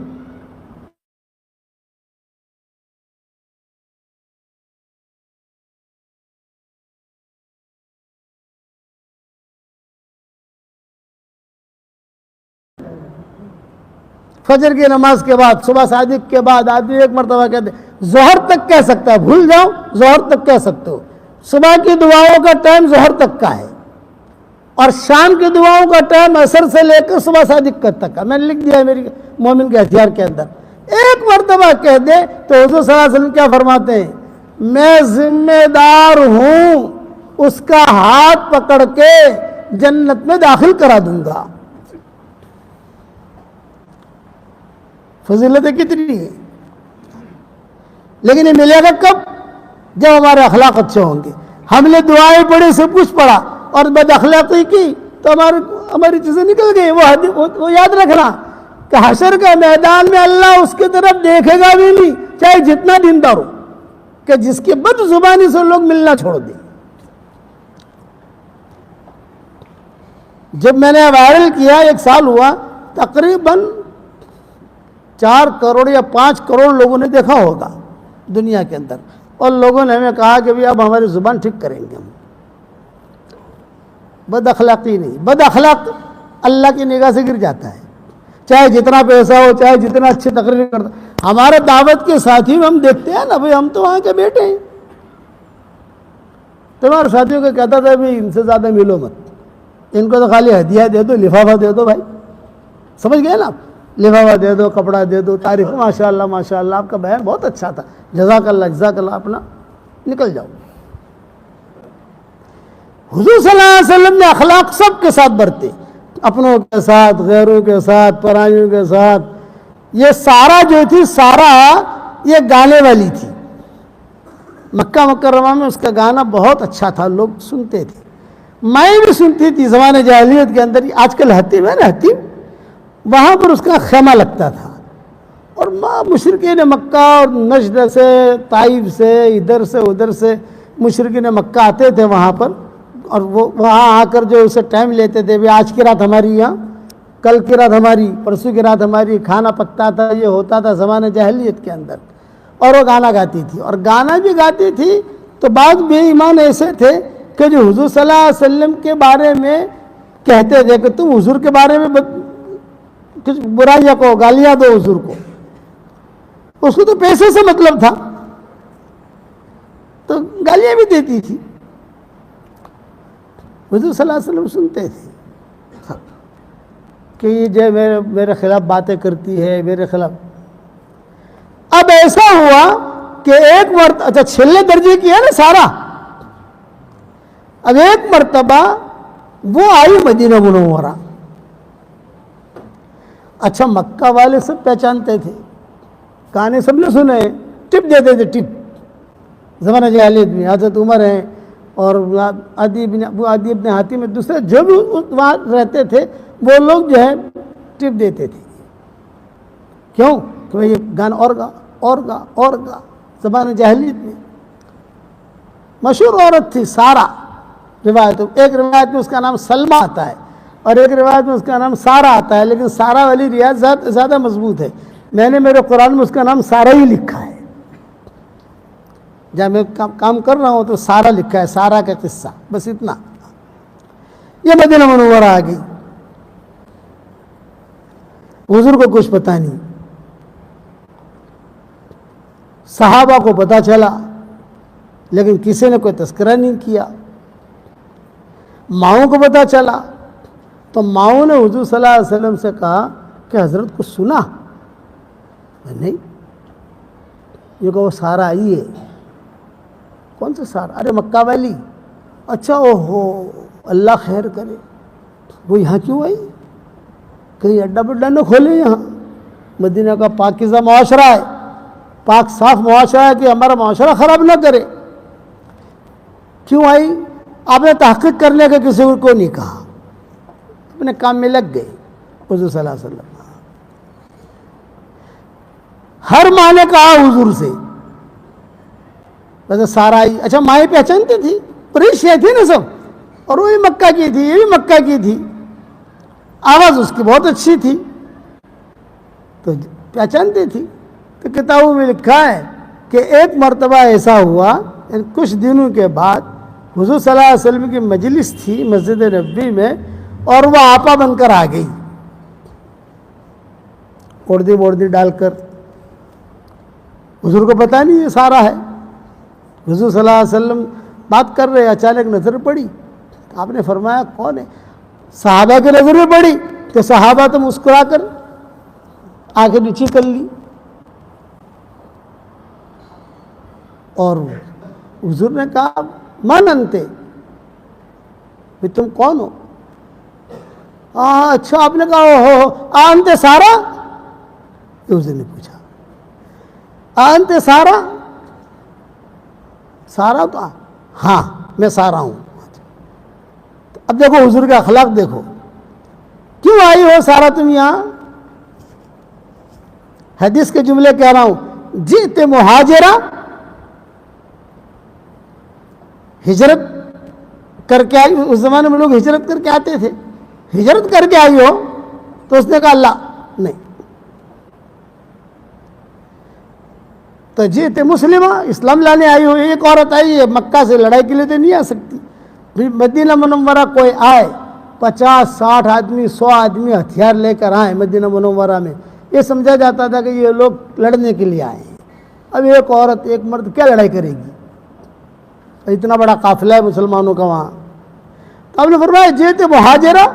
فجر کی نماز کے بعد، صبح صادق کے بعد آدمی ایک مرتبہ کہتے، ظہر تک کہہ سکتا ہے، بھول جاؤ ظہر تک کہہ سکتے ہو. صبح کی دعاؤں کا ٹائم ظہر تک کا ہے، اور شام کی دعاؤں کا ٹائم عصر سے لے کر صبح صادق تک کا. میں نے لکھ دیا ہے میری مومن کے ہتھیار کے اندر. ایک مرتبہ کہہ دے تو حضور صلی اللہ علیہ وسلم کیا فرماتے ہیں؟ میں ذمہ دار ہوں اس کا ہاتھ پکڑ کے جنت میں داخل کرا دوں گا. فضیلتیں کتنی ہیں. لیکن یہ ملے گا کب؟ جب ہمارے اخلاق اچھے ہوں گے. ہم نے دعائیں پڑھی، سب کچھ پڑھا، اور بد اخلاقی کی تو ہماری چیزیں نکل گئی. وہ یاد رکھنا کہ حشر کے میدان میں اللہ اس کی طرف دیکھے گا بھی نہیں، چاہے جتنا دیندار ہو، کہ جس کی بد زبانی سے لوگ ملنا چھوڑ دیں. جب میں نے وائرل کیا 1 سال ہوا، تقریباً 4 کروڑ یا 5 کروڑ لوگوں نے دیکھا ہوگا دنیا کے اندر. اور لوگوں نے ہمیں کہا کہ بھی اب ہماری زبان ٹھیک کریں گے ہم. بد اخلاقی نہیں. بد اخلاق اللہ کی نگاہ سے گر جاتا ہے، چاہے جتنا پیسہ ہو، چاہے جتنا اچھی تقریر کرتا. ہمارے دعوت کے ساتھی ہم دیکھتے ہیں نا بھائی، ہم تو وہاں کے بیٹے ہیں. تمہارے ساتھیوں کو کہتا تھا بھی ان سے زیادہ ملو مت، ان کو تو خالی ہدیہ دے دو، لفافہ دے دو. بھائی سمجھ گئے نا؟ لفافہ دے دو، کپڑا دے دو، تعریف. ماشاء اللہ ماشاء اللہ، آپ کا بیان بہت اچھا تھا، جزاک اللہ جزاک اللہ، اپنا نکل جاؤ. حضور صلی اللہ علیہ وسلم نے اخلاق سب کے ساتھ برتے، اپنوں کے ساتھ، غیروں کے ساتھ، پرائیوں کے ساتھ. یہ سارا جو تھی، سارا یہ گانے والی تھی. مکہ مکرمہ میں اس کا گانا بہت اچھا تھا، لوگ سنتے تھے. میں بھی سنتی تھی زمانے جاہلیت کے اندر. آج کل حتیم ہے نا، حتیم، وہاں پر اس کا خیمہ لگتا تھا، اور مشرکین مکہ اور نجد سے، طائف سے، ادھر سے ادھر سے مشرکین مکہ آتے تھے وہاں پر، اور وہ وہاں آ کر جو اسے ٹائم لیتے تھے، بھی آج کی رات ہماری یہاں، کل کی رات ہماری، پرسوں کی رات ہماری. کھانا پکتا تھا، یہ ہوتا تھا زمانے جاہلیت کے اندر. اور وہ گانا گاتی تھی، اور گانا بھی گاتی تھی. تو بعض بے ایمان ایسے تھے کہ جو حضور صلی اللہ علیہ وسلم کے بارے میں کہتے تھے کہ تم حضور کے بارے میں کچھ برائیاں کو، گالیاں دو حضور کو. اس کو تو پیسے سے مطلب تھا، تو گالیاں بھی دیتی تھی. حضور صلی اللہ علیہ وسلم سنتے تھے کہ یہ جو میرے خلاف باتیں کرتی ہے، میرے خلاف. اب ایسا ہوا کہ ایک مرتبہ، اچھا چھلے درجے کی ہے نا سارا. اب ایک مرتبہ وہ آئی مدینہ منورہ. اچھا مکہ والے سب پہچانتے تھے، گانے سب نے سنے، ٹپ دیتے تھے، ٹپ. زمانہ جاہلیت میں حضرت عمر ہیں اور عدی بن حاتم میں، دوسرے جو بھی وہاں رہتے تھے وہ لوگ جو ہے ٹپ دیتے تھے. کیوں؟ کہ بھائی یہ گانا اور گا اور گا اور گا. زمانہ جاہلیت میں مشہور عورت تھی سارا. روایت، ایک روایت میں اس کا نام سلمہ آتا ہے، اور ایک روایت میں اس کا نام سارا آتا ہے، لیکن سارا والی روایت زیادہ مضبوط ہے. میں نے میرے قرآن میں اس کا نام سارا ہی لکھا ہے. جب میں کام کر رہا ہوں تو سارا لکھا ہے، سارا کا قصہ، بس اتنا. یہ مدینہ منورہ آ گئی. حضور کو کچھ پتہ نہیں. صحابہ کو پتہ چلا لیکن کسی نے کوئی تذکرہ نہیں کیا. ماؤں کو پتہ چلا تو ماؤں نے حضور صلی اللہ علیہ وسلم سے کہا کہ حضرت کو سنا؟ نہیں. یہ کہ وہ سارا آئی ہے. کون سا سارا؟ ارے مکہ والی. اچھا اوہو اللہ خیر کرے. وہ یہاں کیوں آئی؟ کہیں اڈا بڈا نہ کھولے. یہاں مدینہ کا پاکیزہ معاشرہ ہے, پاک صاف معاشرہ ہے کہ ہمارا معاشرہ خراب نہ کرے. کیوں آئی؟ آپ نے تحقیق کرنے کا کسی کو نہیں کہا, اپنے کام میں لگ گئے. حضور صلی اللہ علیہ وسلم ہر ماں نے کہا حضور سے ویسے سارا آئی. اچھا مائیں پہچانتی تھی, قریشیاں تھی نا سب, اور وہ بھی مکہ کی تھی, یہ بھی مکہ کی تھی, آواز اس کی بہت اچھی تھی تو پہچانتی تھی. تو کتابوں میں لکھا ہے کہ ایک مرتبہ ایسا ہوا, کچھ دنوں کے بعد حضور صلی اللہ علیہ وسلم کی مجلس تھی مسجد نبوی میں, اور وہ آپا بن کر آ گئی وردی وردی ڈال کر. حضور کو پتہ نہیں یہ سارا ہے. حضور صلی اللہ علیہ وسلم بات کر رہے, اچانک نظر پڑی. آپ نے فرمایا کون ہے؟ صحابہ کی نظر میں پڑی تو صحابہ تو مسکرا کر آنکھیں نیچی کر لی. اور حضور نے کہا من انتے, تم کون ہو؟ اچھا آپ نے کہا ہو انتے سارا. حضور نے پوچھا انتے سارا؟ سارا تو ہاں میں سارا ہوں. اب دیکھو حضور کا اخلاق دیکھو, کیوں آئی ہو سارا تم یہاں؟ حدیث کے جملے کہہ رہا ہوں, جئت مہاجرہ, ہجرت کر کے آئی. اس زمانے میں لوگ ہجرت کر کے آتے تھے. ہجرت کر کے آئی ہو؟ تو اس نے کہا اللہ نہیں. تو جئت مسلمہ, اسلام لانے آئی ہو. ایک عورت آئی ہے مکہ سے, لڑائی کے لیے تو نہیں آ سکتی. مدینہ منورہ کوئی آئے, 50-60 آدمی 100 آدمی ہتھیار لے کر آئے مدینہ منورہ میں, یہ سمجھا جاتا تھا کہ یہ لوگ لڑنے کے لیے آئے ہیں. اب ایک عورت ایک مرد کیا لڑائی کرے گی؟ اتنا بڑا قافلہ ہے مسلمانوں کا وہاں. تو آپ نے فرمایا جئت مہاجرہ.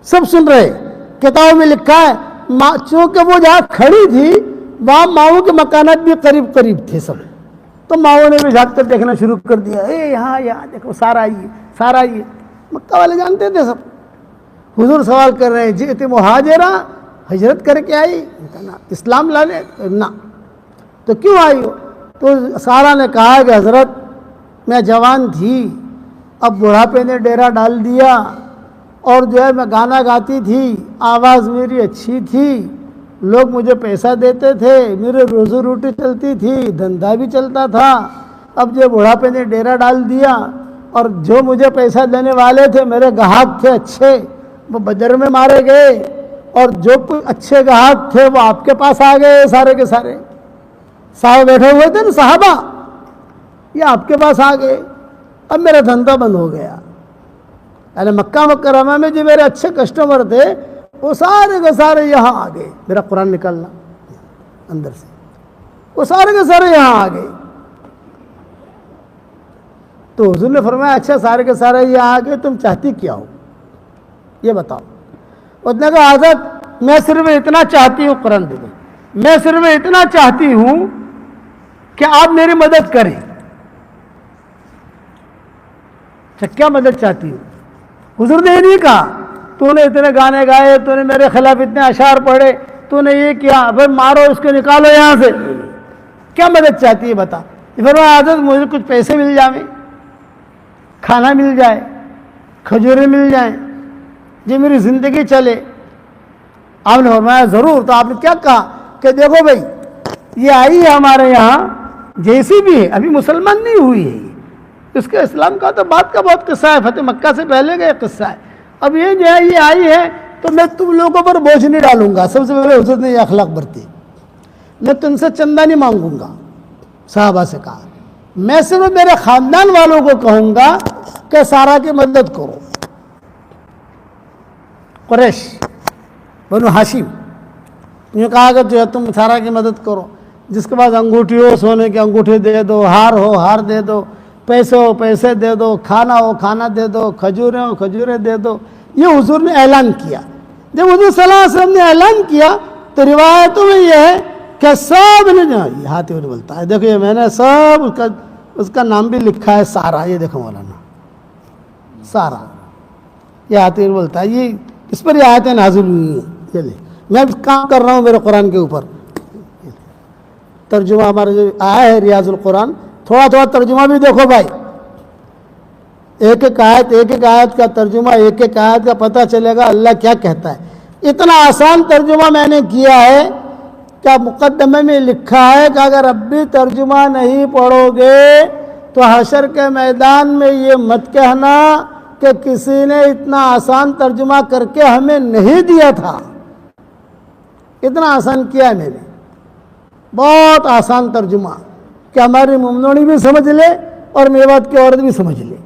سب سن رہے, کتابوں میں لکھا ہے چونکہ وہ جہاں کھڑی تھی وہاں ماؤں کے مکانات بھی قریب قریب تھے سب, تو ماؤں نے بھی جھانک کر دیکھنا شروع کر دیا. یہاں دیکھو سارا آئیے, سارا آئیے. مکہ والے جانتے تھے سب. حضور سوال کر رہے ہیں جئت مہاجرہ, ہجرت کر کے آئی؟ اسلام لانے نہ. تو کیوں آئی ہو؟ تو سارا نے کہا کہ حضرت میں جوان تھی, اب بڑھاپے نے ڈیرا ڈال دیا, اور جو ہے میں گانا گاتی تھی, آواز میری اچھی تھی, لوگ مجھے پیسہ دیتے تھے, میرے روزی روٹی چلتی تھی, دھندا بھی چلتا تھا. اب جو بڑھاپے نے ڈیرا ڈال دیا, اور جو مجھے پیسہ دینے والے تھے میرے گاہک تھے اچھے, وہ بدر میں مارے گئے, اور جو اچھے گاہک تھے وہ آپ کے پاس آ گئے سارے کے سارے. صاحب بیٹھے ہوئے تھے نا صحابہ, یہ آپ کے پاس آ گئے. اب میرا دھندا بند ہو گیا. یعنی مکہ مکرمہ میں جو میرے اچھے کسٹمر تھے وہ سارے کے سارے یہاں آ گئے. میرا قرآن نکالنا اندر سے, وہ سارے کے سارے یہاں آ گئے. تو حضور نے فرمایا اچھا سارے کے سارے یہاں آ گئے, تم چاہتی کیا ہو یہ بتاؤ. اس نے کہا حضرت میں صرف اتنا چاہتی ہوں, قرآن دے دو, میں صرف اتنا چاہتی ہوں کہ آپ میری مدد کریں. اچھا کیا مدد چاہتی ہوں؟ حضور نے یہ نہیں کہا تو نے اتنے گانے گائے, تو نے میرے خلاف اتنے اشعار پڑھے, تو نے یہ کیا, بھائی مارو اس کو, نکالو یہاں سے. کیا مدد چاہتی ہے بتا. فرمایا حضرت مجھے کچھ پیسے مل جائیں, کھانا مل جائے, کھجوریں مل جائیں, جی میری زندگی چلے. آپ نے فرمایا ضرور. تو آپ نے کیا کہا کہ دیکھو بھائی یہ آئی ہے ہمارے یہاں جیسی بھی ہے, ابھی مسلمان نہیں ہوئی ہے, اس کے اسلام کا تو بات کا بہت قصہ ہے, فتح مکہ سے پہلے کا قصہ ہے. اب یہ جو ہے یہ آئی ہے تو میں تم لوگوں پر بوجھ نہیں ڈالوں گا. سب سے پہلے حضرت نے یہ اخلاق برتی, میں تم سے چندہ نہیں مانگوں گا. صحابہ سے کہا میں صرف میرے خاندان والوں کو کہوں گا کہ سارا کی مدد کرو. قریش بنو ہاشم نے کہا کہ جو ہے تم سارا کی مدد کرو. جس کے بعد انگوٹھی ہو سونے کی انگوٹھی دے دو، ہار ہو ہار دے دو، پیسے ہو پیسے دے دو، کھانا ہو کھانا دے دو، کھجوریں ہو کھجوریں دے دو. یہ حضور نے اعلان کیا. جب حضور صلی اللہ علیہ وسلم نے اعلان کیا تو روایتوں میں یہ ہے کہ سب نے جو یہ ہاتھی نہیں بولتا ہے. دیکھو یہ میں نے سب اس کا نام بھی لکھا ہے سارا. یہ دیکھو مولانا سارا یہ ہاتھی نہیں بولتا ہے. یہ اس پر یہ آیتیں نازل ہوئی ہیں. یہ لے میں کام کر رہا ہوں میرے قرآن کے اوپر. ترجمہ ہمارا جو آیا ہے ریاض القرآن، تھوڑا تھوڑا ترجمہ بھی دیکھو بھائی. ایک ایک آیت کا ترجمہ، ایک ایک آیت کا پتہ چلے گا اللہ کیا کہتا ہے. اتنا آسان ترجمہ میں نے کیا ہے کہ مقدمے میں لکھا ہے کہ اگر اب بھی ترجمہ نہیں پڑھو گے تو حشر کے میدان میں یہ مت کہنا کہ کسی نے اتنا آسان ترجمہ کر کے ہمیں نہیں دیا تھا. اتنا آسان کیا ہے میں نے، بہت آسان ترجمہ کہ ہماری ممنوعی بھی سمجھ لے اور میوات کی عورت بھی سمجھ لے.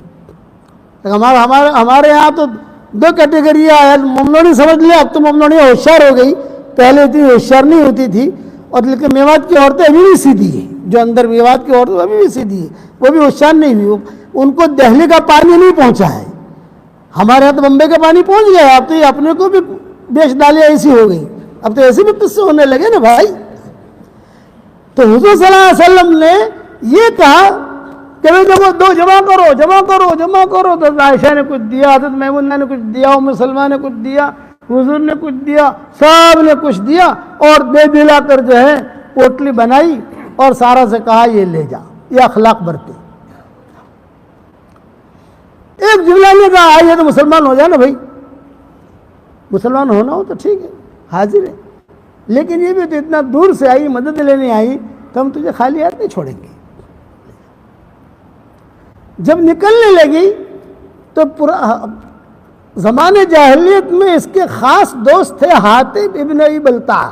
ہمارے یہاں تو دو کیٹیگریاں ہیں، ممنوعی سمجھ لے. اب تو ممنوعی ہوشیار ہو گئی، پہلے اتنی ہوشیار نہیں ہوتی تھی. اور لیکن میوات کی عورتیں ابھی بھی سیدھی ہیں. جو اندر میوات کی عورتیں ابھی بھی سیدھی ہیں، وہ بھی ہوشیار نہیں ہوئی. ان کو دہلی کا پانی نہیں پہنچا ہے. ہمارے یہاں تو بمبئی کا پانی پہنچ گیا. اب تو یہ اپنے کو بھی بیچ ڈالی ایسی ہو گئی. اب تو ایسے بھی قصے ہونے لگے نا بھائی. تو حضور صلی اللہ علیہ وسلم نے یہ کہا کہ دیکھو دو جمع کرو. تو عائشہ نے کچھ دیا، حضرت میمونہ نے کچھ دیا، ام سلمہ نے کچھ دیا، حضور نے کچھ دیا، سب نے کچھ دیا اور دے دلا کر جو ہے پوٹلی بنائی اور سارا سے کہا یہ لے جا. یہ اخلاق برتے. ایک جملہ نے کہا آئیے تو مسلمان ہو جائے نا بھائی. مسلمان ہونا ہو تو ٹھیک ہے، حاضر ہے. لیکن یہ بھی تو اتنا دور سے آئی، مدد لینے آئی، تو ہم تجھے خالی ہاتھ نہیں چھوڑیں گے. جب نکلنے لگی تو زمانے جاہلیت میں اس کے خاص دوست تھے حاتب ابن ابی بلتع.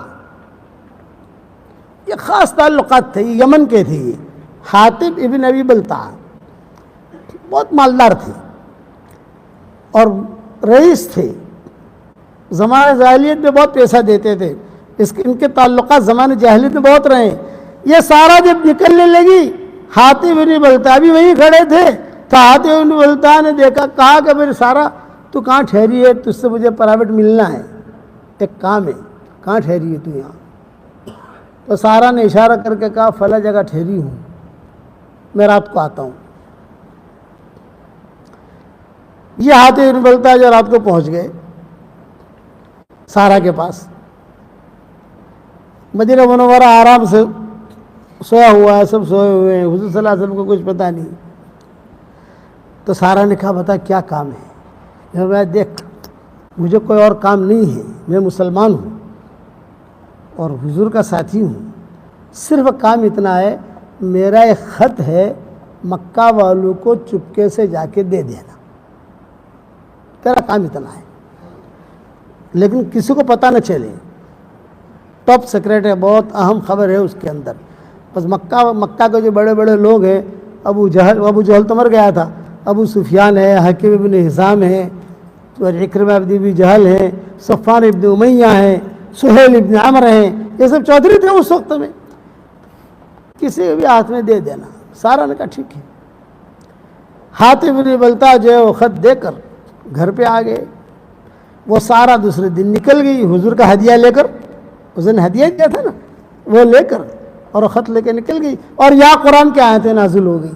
یہ خاص تعلقات تھے، یمن کے تھے. یہ حاتب ابن ابی بلتع بہت مالدار تھے اور رئیس تھے. زمانے جاہلیت میں بہت پیسہ دیتے تھے. ان کے تعلقات زمانے جاہلیت میں بہت رہے. یہ سارا جب نکلنے لگی، حاتب ابن بلتع بھی وہیں کھڑے تھے. تو حاتب ابن بلتع نے دیکھا، کہا کہ میرے سارا تو کہاں ٹھہری ہے؟ تجھ سے مجھے پرائیویٹ ملنا ہے، ایک کام ہے. کہاں ٹھہری ہے تو؟ یہاں. تو سارا نے اشارہ کر کے کہا فلاں جگہ ٹھہری ہوں، میں رات کو آتا ہوں. یہ حاتب ابن بلتع جو رات کو پہنچ گئے سارا کے پاس. مدینہ منورہ آرام سے سویا ہوا ہے، سب سوئے ہوئے ہیں، حضور صلی اللہ علیہ وسلم کو کچھ پتہ نہیں. تو سارا نے کہا بتا کیا کام ہے؟ میں دیکھ مجھے کوئی اور کام نہیں ہے، میں مسلمان ہوں اور حضور کا ساتھی ہوں. صرف کام اتنا ہے، میرا ایک خط ہے، مکہ والوں کو چپکے سے جا کے دے دینا. تیرا کام اتنا ہے، لیکن کسی کو پتہ نہ چلے. ٹاپ سیکرٹ ہے، بہت اہم خبر ہے اس کے اندر. بس مکہ کے جو بڑے بڑے لوگ ہیں، ابو جہل تو مر گیا تھا، ابو سفیان ہے، حکیم ابن حزام ہے، عکرمہ ابن ابی جہل ہے، صفوان ابن امیہ ہے، سہیل ابن عمرو ہیں، یہ سب چودھری تھے اس وقت میں. کسی کے بھی ہاتھ میں دے دینا. سارا نے کہا ٹھیک ہے. حاتب ابن بلتع جو ہے وہ خط دے کر گھر پہ آ گئے. وہ سارا دوسرے دن نکل گئی حضور کا ہدیہ لے کر. اس نے ہدیہ دیا تھا نا، وہ لے کر اور خط لے کے نکل گئی. اور یا قرآن کی آیتیں نازل ہو گئی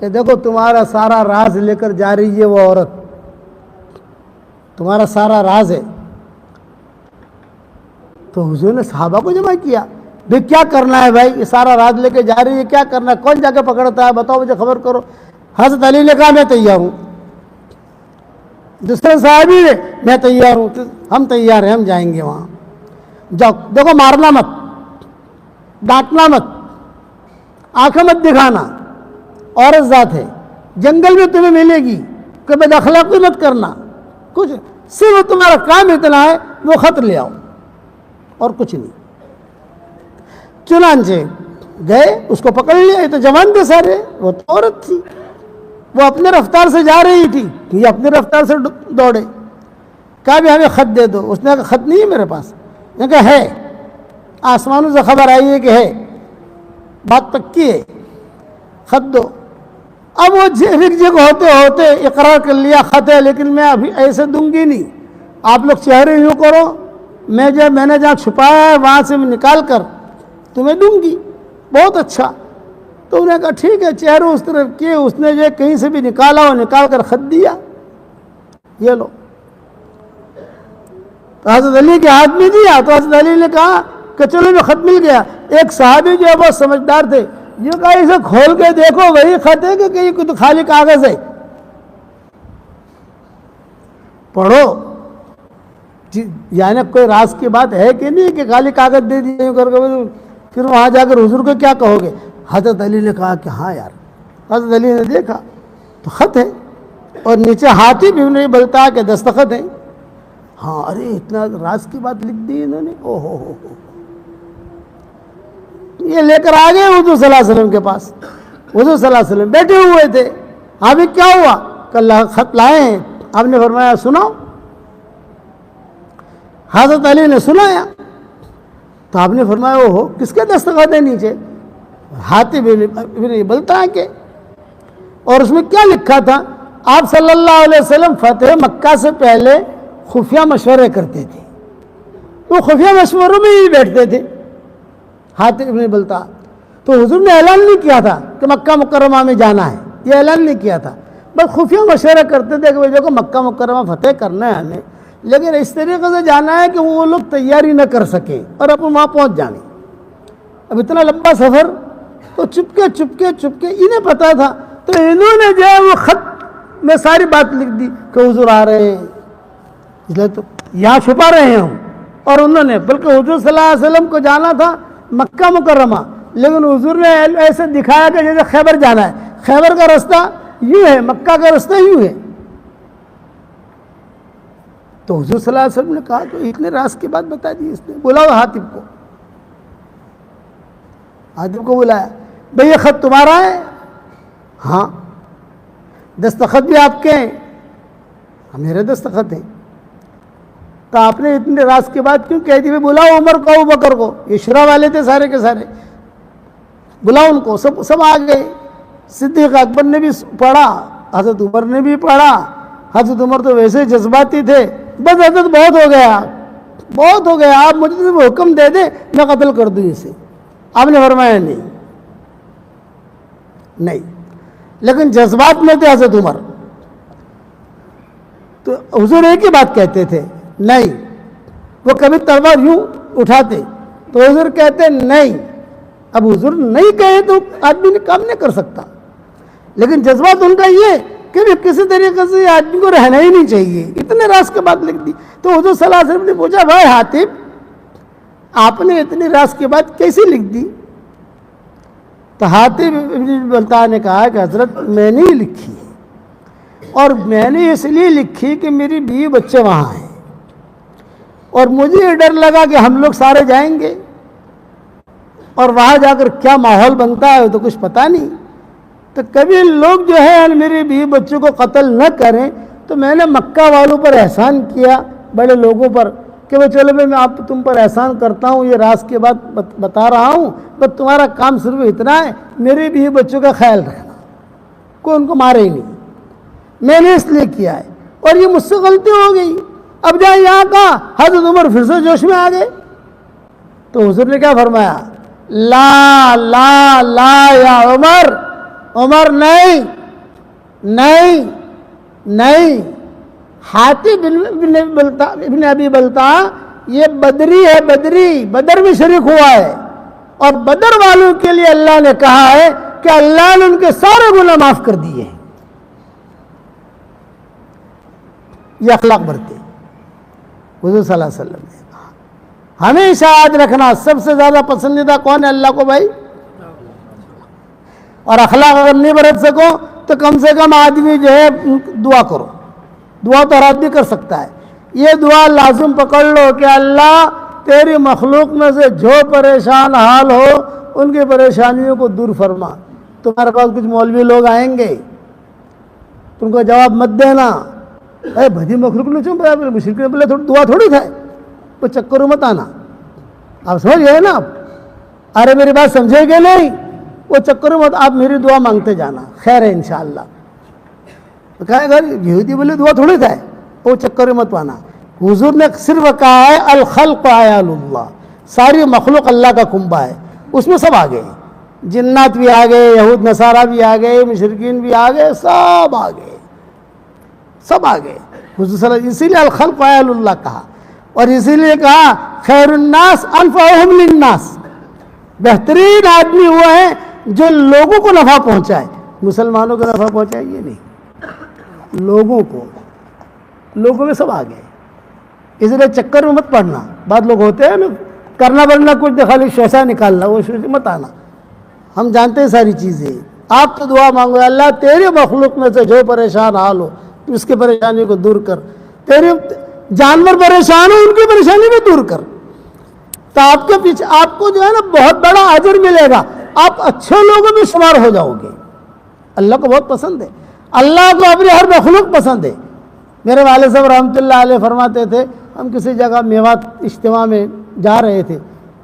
کہ دیکھو تمہارا سارا راز لے کر جا رہی ہے وہ عورت، تمہارا سارا راز ہے. تو حضور نے صحابہ کو جمع کیا، بھئی کیا کرنا ہے بھائی؟ یہ سارا راز لے کے جا رہی ہے، کیا کرنا ہے؟ کون جا کے پکڑتا ہے؟ بتاؤ مجھے، خبر کرو. حضرت علی نے کہا میں تیار ہوں. دوسرے صحابی نے میں تیار ہوں. ہم تیار ہیں، ہم جائیں گے وہاں. جاؤ. دیکھو مارنا مت، ڈانٹنا مت، آنکھیں مت دکھانا، عورت ذات ہے، جنگل میں تمہیں ملے گی، کہ بد اخلاقی مت کرنا کچھ. صرف تمہارا کام اتنا ہے، وہ خط لے آؤ اور کچھ نہیں. چنانچہ گئے، اس کو پکڑ لیا. یہ تو جوان تھے سارے، وہ تو عورت تھی. وہ اپنے رفتار سے جا رہی تھی، یہ اپنے رفتار سے دوڑے. کہا بھی ہمیں خط دے دو. اس نے کہا خط نہیں ہے میرے پاس. میں کہا ہے. آسمانوں سے خبر آئی ہے کہ ہے، بات پکی ہے، خط دو۔ اب وہ ایک جگہ ہوتے ہوتے اقرار کر لیا خط ہے، لیکن میں ابھی ایسے دوں گی نہیں، آپ لوگ چہرے یوں کرو، میں نے جہاں چھپایا ہے وہاں سے میں نکال کر تمہیں دوں گی۔ بہت اچھا۔ تو انہوں نے کہا ٹھیک ہے، چہرے اس طرف کیے، اس نے جو کہیں سے بھی نکالا اور نکال کر خط دیا، یہ لو۔ تو حضرت علی کے ہاتھ میں دیا، تو حضرت علی نے کہا کہ چلو میں خط مل گیا۔ ایک صحابی جو ہے بہت سمجھدار تھے، یہ کہا اسے کھول کے دیکھو وہی خط ہے کہ کہیں کوئی خالی کاغذ ہے، پڑھو یعنی کوئی راز کی بات ہے کہ نہیں کہ خالی کاغذ دے دیے کر کے پھر وہاں جا کر حضور کو کیا کہو گے۔ حضرت علی نے کہا کہ ہاں یار، حضرت علی نے دیکھا تو خط ہے اور نیچے حاتب ابن بلتع کے دستخط ہیں۔ ہاں ارے اتنا راز کی بات لکھ دی انہوں نے، او ہو یہ لے کر آ گئے حضور صلی اللہ علیہ وسلم کے پاس۔ حضور صلی اللہ علیہ وسلم بیٹھے ہوئے تھے، ہاں بھی کیا ہوا کہ خط لائے ہیں؟ آپ نے فرمایا سناؤ۔ حضرت علی نے سنایا تو آپ نے فرمایا او ہو کس کے دستخط ہیں نیچے؟ حاتب ابن بلتع کے۔ اور اس میں کیا لکھا تھا؟ آپ صلی اللہ علیہ وسلم فتح مکہ سے پہلے خفیہ مشورے کرتے تھے، وہ خفیہ مشوروں میں ہی بیٹھتے تھے حاتب ابن بلتع۔ تو حضور نے اعلان نہیں کیا تھا کہ مکہ مکرمہ میں جانا ہے، یہ اعلان نہیں کیا تھا، بس خفیہ مشورہ کرتے تھے کہ دیکھو مکہ مکرمہ فتح کرنا ہے ہمیں، لیکن اس طریقے سے جانا ہے کہ وہ لوگ تیاری نہ کر سکیں اور اپنے وہاں پہنچ جانے۔ اب اتنا لمبا سفر، تو چپکے انہیں پتا تھا، تو انہوں نے جو ہے وہ خط میں ساری بات لکھ دی کہ حضور آ رہے ہیں، اس لیے تو یہاں چھپا رہے ہیں ہم۔ اور انہوں نے بلکہ حضور صلی اللہ علیہ وسلم کو جانا تھا مکہ مکرمہ، لیکن حضور نے ایسے دکھایا کہ جیسے خیبر جانا ہے، خیبر کا راستہ یوں ہے، مکہ کا راستہ یوں ہے۔ تو حضور صلی اللہ علیہ وسلم نے کہا تو اتنے راز کی بات بتا دی، اس نے بلاؤ حاتب کو۔ حاتب کو بلایا، بھئی یہ خط تمہارا ہے؟ ہاں۔ دستخط بھی آپ کے ہیں؟ میرے دستخط ہیں۔ تو آپ نے اتنے راز کی بات کیوں کہہ دی؟ بلاؤ عمر کو، ابو بکر کو، یہ شورا والے تھے سارے کے سارے، بلاؤ ان کو، سب آ گئے۔ صدیق اکبر نے بھی پڑھا، حضرت عمر نے بھی پڑھا۔ حضرت عمر تو ویسے جذباتی تھے، بس حضرت بہت ہو گیا، آپ مجھے صرف حکم دے دیں میں قتل کر دوں اسے۔ آپ نے فرمایا نہیں، لیکن جذبات میں تھے حضرت عمر، تو حضور ایک ہی بات کہتے تھے نہیں، وہ کبھی تلوار یوں اٹھاتے تو حضور کہتے نہیں۔ اب حضور نہیں کہے تو آدمی کام نہیں کر سکتا، لیکن جذبات ان کا یہ کہ کسی طریقے سے آدمی کو رہنا ہی نہیں چاہیے، اتنے راز کی بات لکھ دی۔ تو حضور صلی اللہ علیہ وسلم نے پوچھا بھائی حاتب آپ نے اتنی راز کی بات کیسے لکھ دی؟ تو حاتب ابن بلتع نے کہا کہ حضرت میں نے ہی لکھی ہے، اور میں نے اس لیے لکھی کہ میری بیوی بچے وہاں ہیں، اور مجھے یہ ڈر لگا کہ ہم لوگ سارے جائیں گے اور وہاں جا کر کیا ماحول بنتا ہے تو کچھ پتہ نہیں، تو کبھی لوگ جو ہے میرے بیوی بچوں کو قتل نہ کریں، تو میں نے مکہ والوں پر احسان کیا، بڑے لوگوں پر، کہ وہ چلو میں آپ تم پر احسان کرتا ہوں، یہ راز کی بات بتا رہا ہوں، بس تمہارا کام صرف اتنا ہے میرے بیوی بچوں کا خیال رکھنا، کوئی ان کو مارے ہی نہیں، میں نے اس لیے کیا ہے، اور یہ مجھ سے غلطی ہو گئی۔ اب جائیں یہاں کہا حضرت عمر پھر سے جوش میں آ گئے، تو حضور نے کیا فرمایا؟ لا لا لا یا عمر نہیں، حاتب ابن ابی بلتع یہ بدری ہے، بدر میں شریک ہوا ہے، اور بدر والوں کے لیے اللہ نے کہا ہے کہ اللہ نے ان کے سارے گناہ معاف کر دیے ہیں۔ یہ اخلاق برتے حضور صلی اللہ علیہ وسلم نے کہا۔ ہمیشہ یاد رکھنا سب سے زیادہ پسندیدہ کون ہے اللہ کو بھائی؟ اور اخلاق اگر نہیں برت سکو تو کم سے کم آدمی جو ہے دعا کرو، دعا تو ہر آدمی کر سکتا ہے، یہ دعا لازم پکڑ لو کہ اللہ تیری مخلوق میں سے جو پریشان حال ہو ان کی پریشانیوں کو دور فرما۔ تمہارے پاس کچھ مولوی لوگ آئیں گے، ان کو جواب مت دینا، بھدی مخلوق نے مشرک نے بولے دعا تھوڑی تھا، وہ چکر مت آنا، آپ سمجھ گئے نا آپ؟ ارے میری بات سمجھے گے نہیں؟ وہ چکر مت، آپ میری دعا مانگتے جانا، خیر ہے انشاءاللہ۔ کہا اگر یہودی بولے دعا تھوڑی تھا، وہ چکر مت پانا۔ حضور نے صرف کہا ہے الخلق عیال اللہ، ساری مخلوق اللہ کا کنبہ ہے، اس میں سب آ گئے، جنات بھی آ گئے، یہود نصارہ بھی آ گئے، مشرکین بھی آ گئے، سب آ گئے، سب آ گئے حضور صلی اللہ علیہ وسلم۔ اسی لیے الخلق عیال اللہ کہا، اور اسی لیے کہا خیر الناس انفعہم للناس، بہترین آدمی وہ ہے جو لوگوں کو نفع پہنچائے، مسلمانوں کو نفع پہنچائے یہ نہیں، لوگوں کو، لوگوں میں سب آ گئے۔ اس لیے چکر میں مت پڑنا، بعض لوگ ہوتے ہیں نا کرنا بننا کچھ خالی شیشہ نکالنا، وہ شیشہ مت آنا، ہم جانتے ہیں ساری چیزیں۔ آپ تو دعا مانگو اللہ تیرے مخلوق میں سے جو پریشان حال ہو تو اس کی پریشانی کو دور کر، تیرے جانور پریشان ہو ان کی پریشانی کو دور کر، تو آپ کے پیچھے آپ کو جو ہے نا بہت بڑا اجر ملے گا، آپ اچھے لوگوں میں شمار ہو جاؤ گے۔ اللہ کو بہت پسند ہے، اللہ کو اپنی ہر مخلوق پسند ہے۔ میرے والد صاحب رحمۃ اللہ علیہ فرماتے تھے، ہم کسی جگہ میوات اجتماع میں جا رہے تھے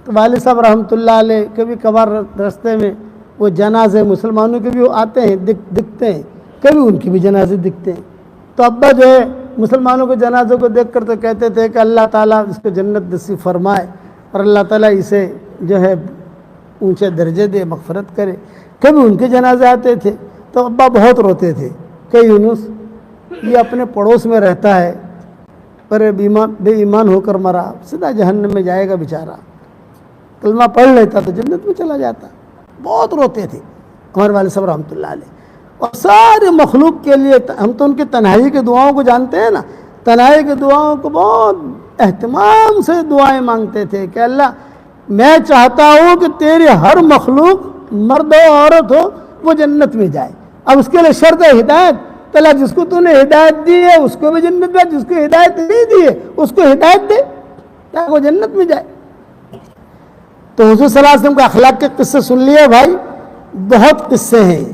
تو والد صاحب رحمۃ اللہ علیہ کبھی کبھار رستے میں وہ جنازے مسلمانوں کے بھی آتے ہیں دکھتے ہیں، کبھی ان کے بھی جنازے دکھتے ہیں، تو ابا جو ہے مسلمانوں کے جنازوں کو دیکھ کر تو کہتے تھے کہ اللہ تعالیٰ اس کو جنت نصیب فرمائے اور اللہ تعالیٰ اسے جو ہے اونچے درجے دے، مغفرت کرے۔ کبھی ان کے جنازے آتے تھے تو ابا بہت روتے تھے کہ یونس یہ اپنے پڑوس میں رہتا ہے پر بے ایمان ہو کر مرا، سیدھا جہنم میں جائے گا بیچارہ، کلمہ پڑھ لیتا تو جنت میں چلا جاتا۔ بہت روتے تھے ہمارے والد صاحب رحمۃ اللہ علیہ، اور سارے مخلوق کے لیے، ہم تو ان کی تنہائی کی دعاؤں کو جانتے ہیں نا، تنہائی کی دعاؤں کو بہت اہتمام سے دعائیں مانگتے تھے کہ اللہ میں چاہتا ہوں کہ تیری ہر مخلوق مرد ہو عورت ہو وہ جنت میں جائے۔ اب اس کے لیے شرط ہے ہدایت، تو اللہ جس کو تو نے ہدایت دی ہے اس کو بھی جنت میں، جس کو ہدایت نہیں دی ہے اس کو ہدایت دے تاکہ وہ جنت میں جائے۔ تو حضور صلی اللہ علیہ وسلم کا اخلاق کے قصے سن لیے بھائی، بہت قصے ہیں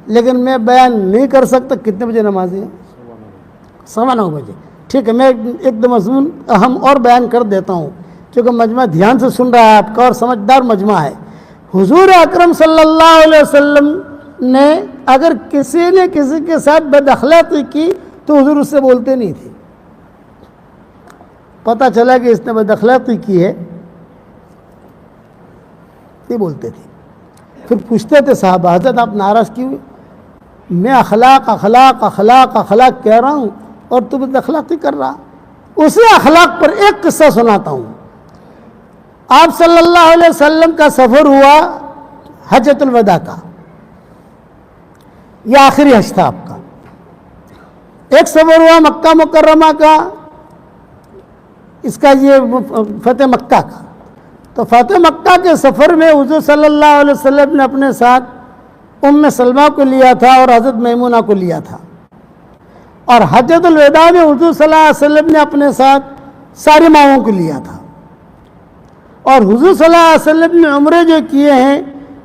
لیکن میں بیان نہیں کر سکتا۔ کتنے بجے نمازیں ہیں؟ 9:15 بجے۔ ٹھیک ہے، میں ایک دو مضمون اہم اور بیان کر دیتا ہوں کیونکہ مجمع دھیان سے سن رہا ہے آپ کا اور سمجھدار مجمع ہے۔ حضور اکرم صلی اللہ علیہ وسلم نے اگر کسی نے کسی کے ساتھ بد اخلاقی کی تو حضور اس سے بولتے نہیں تھے، پتہ چلا کہ اس نے بد اخلاقی کی ہے نہیں بولتے تھے، پھر پوچھتے تھے صحابہ حضرت آپ ناراض کیوں ہوئے؟ میں اخلاق اخلاق اخلاق اخلاق کہہ رہا ہوں اور تو بد اخلاقی کر رہا۔ اسی اخلاق پر ایک قصہ سناتا ہوں۔ آپ صلی اللہ علیہ وسلم کا سفر ہوا حجۃ الوداع کا، یہ آخری حج تھا آپ کا۔ ایک سفر ہوا مکہ مکرمہ کا، اس کا یہ فتح مکہ کا۔ تو فتح مکہ کے سفر میں حضور صلی اللہ علیہ وسلم نے اپنے ساتھ ام سلمہ کو لیا تھا اور حضرت میمونہ کو لیا تھا، اور حجۃ الوداع میں حضور صلی اللہ علیہ وسلم نے اپنے ساتھ ساری ماؤں کو لیا تھا۔ اور حضور صلی اللہ علیہ وسلم نے عمرے جو کیے ہیں،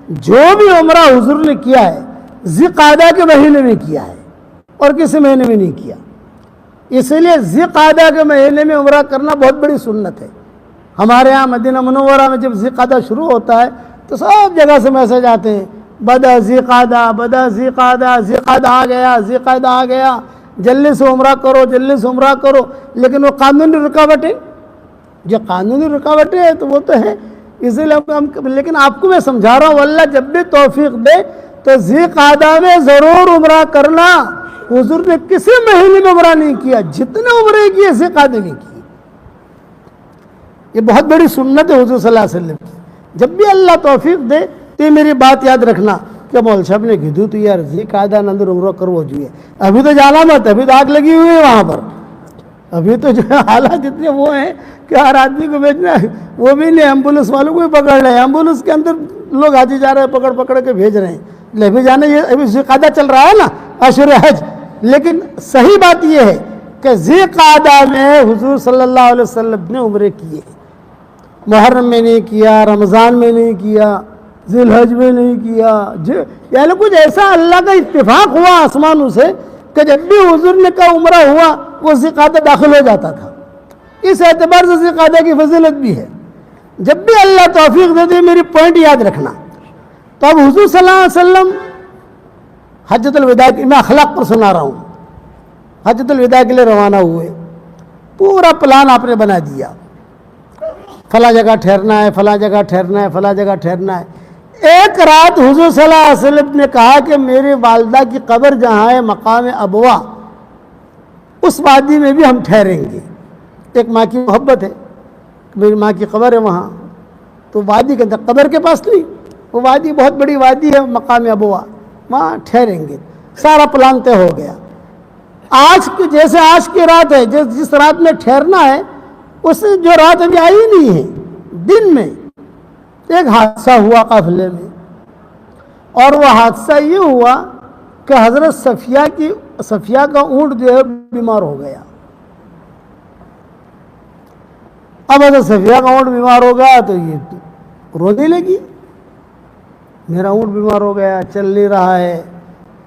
جو بھی عمرہ حضور نے کیا ہے ذی قعدہ کے مہینے میں کیا ہے اور کسی مہینے میں نہیں کیا، اس لیے ذی قعدہ کے مہینے میں عمرہ کرنا بہت بڑی سنت ہے۔ ہمارے ہاں مدینہ منورہ میں جب ذی قعدہ شروع ہوتا ہے تو سب جگہ سے میسج آتے ہیں بدأ ذی قعدہ، بدأ ذی قعدہ، ذی قعدہ آ گیا، ذی قعدہ آ گیا، جلدی سے عمرہ کرو، جلدی سے عمرہ کرو۔ لیکن وہ قانونی رکاوٹیں، جو قانونی رکاوٹیں ہیں تو وہ تو ہیں، اسی لیے لیکن آپ کو میں سمجھا رہا ہوں اللہ جب بھی توفیق دے تو ذی قعدہ میں ضرور عمرہ کرنا۔ حضور نے کسی مہینے میں عمرہ نہیں کیا، جتنے عمرے کیے ذی قعدہ نہیں کیے۔ یہ بہت بڑی سنت ہے حضور صلی اللہ علیہ وسلم کی۔ جب بھی اللہ توفیق دے تو یہ میری بات یاد رکھنا کہ مول صاحب نے کہا تو یار ذی قعدہ اندر عمرہ کرو جو ہے، ابھی تو جانا مت، ابھی تو آگ لگی ہوئی ہے وہاں پر، ابھی تو جو ہے حالات اتنے وہ ہیں کہ ہر آدمی کو بیچنا ہے، وہ بھی نہیں، ایمبولینس والوں کو بھی پکڑ رہے ہیں، ایمبولینس کے اندر لوگ آتے جا رہے ہیں، پکڑ پکڑ کے بھیج رہے ہیں، لے بھی جانا۔ یہ ابھی ذی قعدہ چل رہا ہے نا، اشہر حج، لیکن صحیح بات یہ ہے کہ ذی قعدہ میں حضور صلی اللہ علیہ وسلم نے عمرے کیے، محرم میں نہیں کیا، رمضان میں نہیں کیا، ذی الحج میں نہیں کیا، یعنی کچھ ایسا اللہ کا اتفاق ہوا آسمانوں سے کہ جب بھی حضور نے کا عمرہ ہوا وہ ذی قعدہ داخل ہو جاتا تھا۔ اس اعتبار سے ذی قعدہ کی فضیلت بھی ہے۔ جب بھی اللہ توفیق دے دے میری پوائنٹ یاد رکھنا. تو اب حضور صلی اللہ علیہ وسلم حجۃ الوداع کی، میں اخلاق پر سنا رہا ہوں، حجۃ الوداع کے لیے روانہ ہوئے. پورا پلان آپ نے بنا دیا، فلاں جگہ ٹھہرنا ہے، فلاں جگہ ٹھہرنا ہے، فلاں جگہ ٹھہرنا ہے. ایک رات حضور صلی اللہ علیہ وسلم نے کہا کہ میری والدہ کی قبر جہاں ہے مقام ابوا، اس وادی میں بھی ہم ٹھہریں گے. ایک ماں کی محبت ہے، میری ماں کی قبر ہے وہاں، تو وادی کے اندر، قبر کے پاس نہیں، وہ وادی بہت بڑی وادی ہے مقام ابوا، وہاں ٹھہریں گے. سارا پلان طے ہو گیا. جیسے آج کی رات ہے، جس رات میں ٹھہرنا ہے، اس جو رات ابھی آئی نہیں ہے، دن میں ایک حادثہ ہوا قافلے میں. اور وہ حادثہ یہ ہوا کہ حضرت صفیہ کا اونٹ جو ہے بیمار ہو گیا. اب حضرت صفیہ کا اونٹ بیمار ہو گیا تو یہ رونے لگی، میرا اونٹ بیمار ہو گیا، چل نہیں رہا ہے،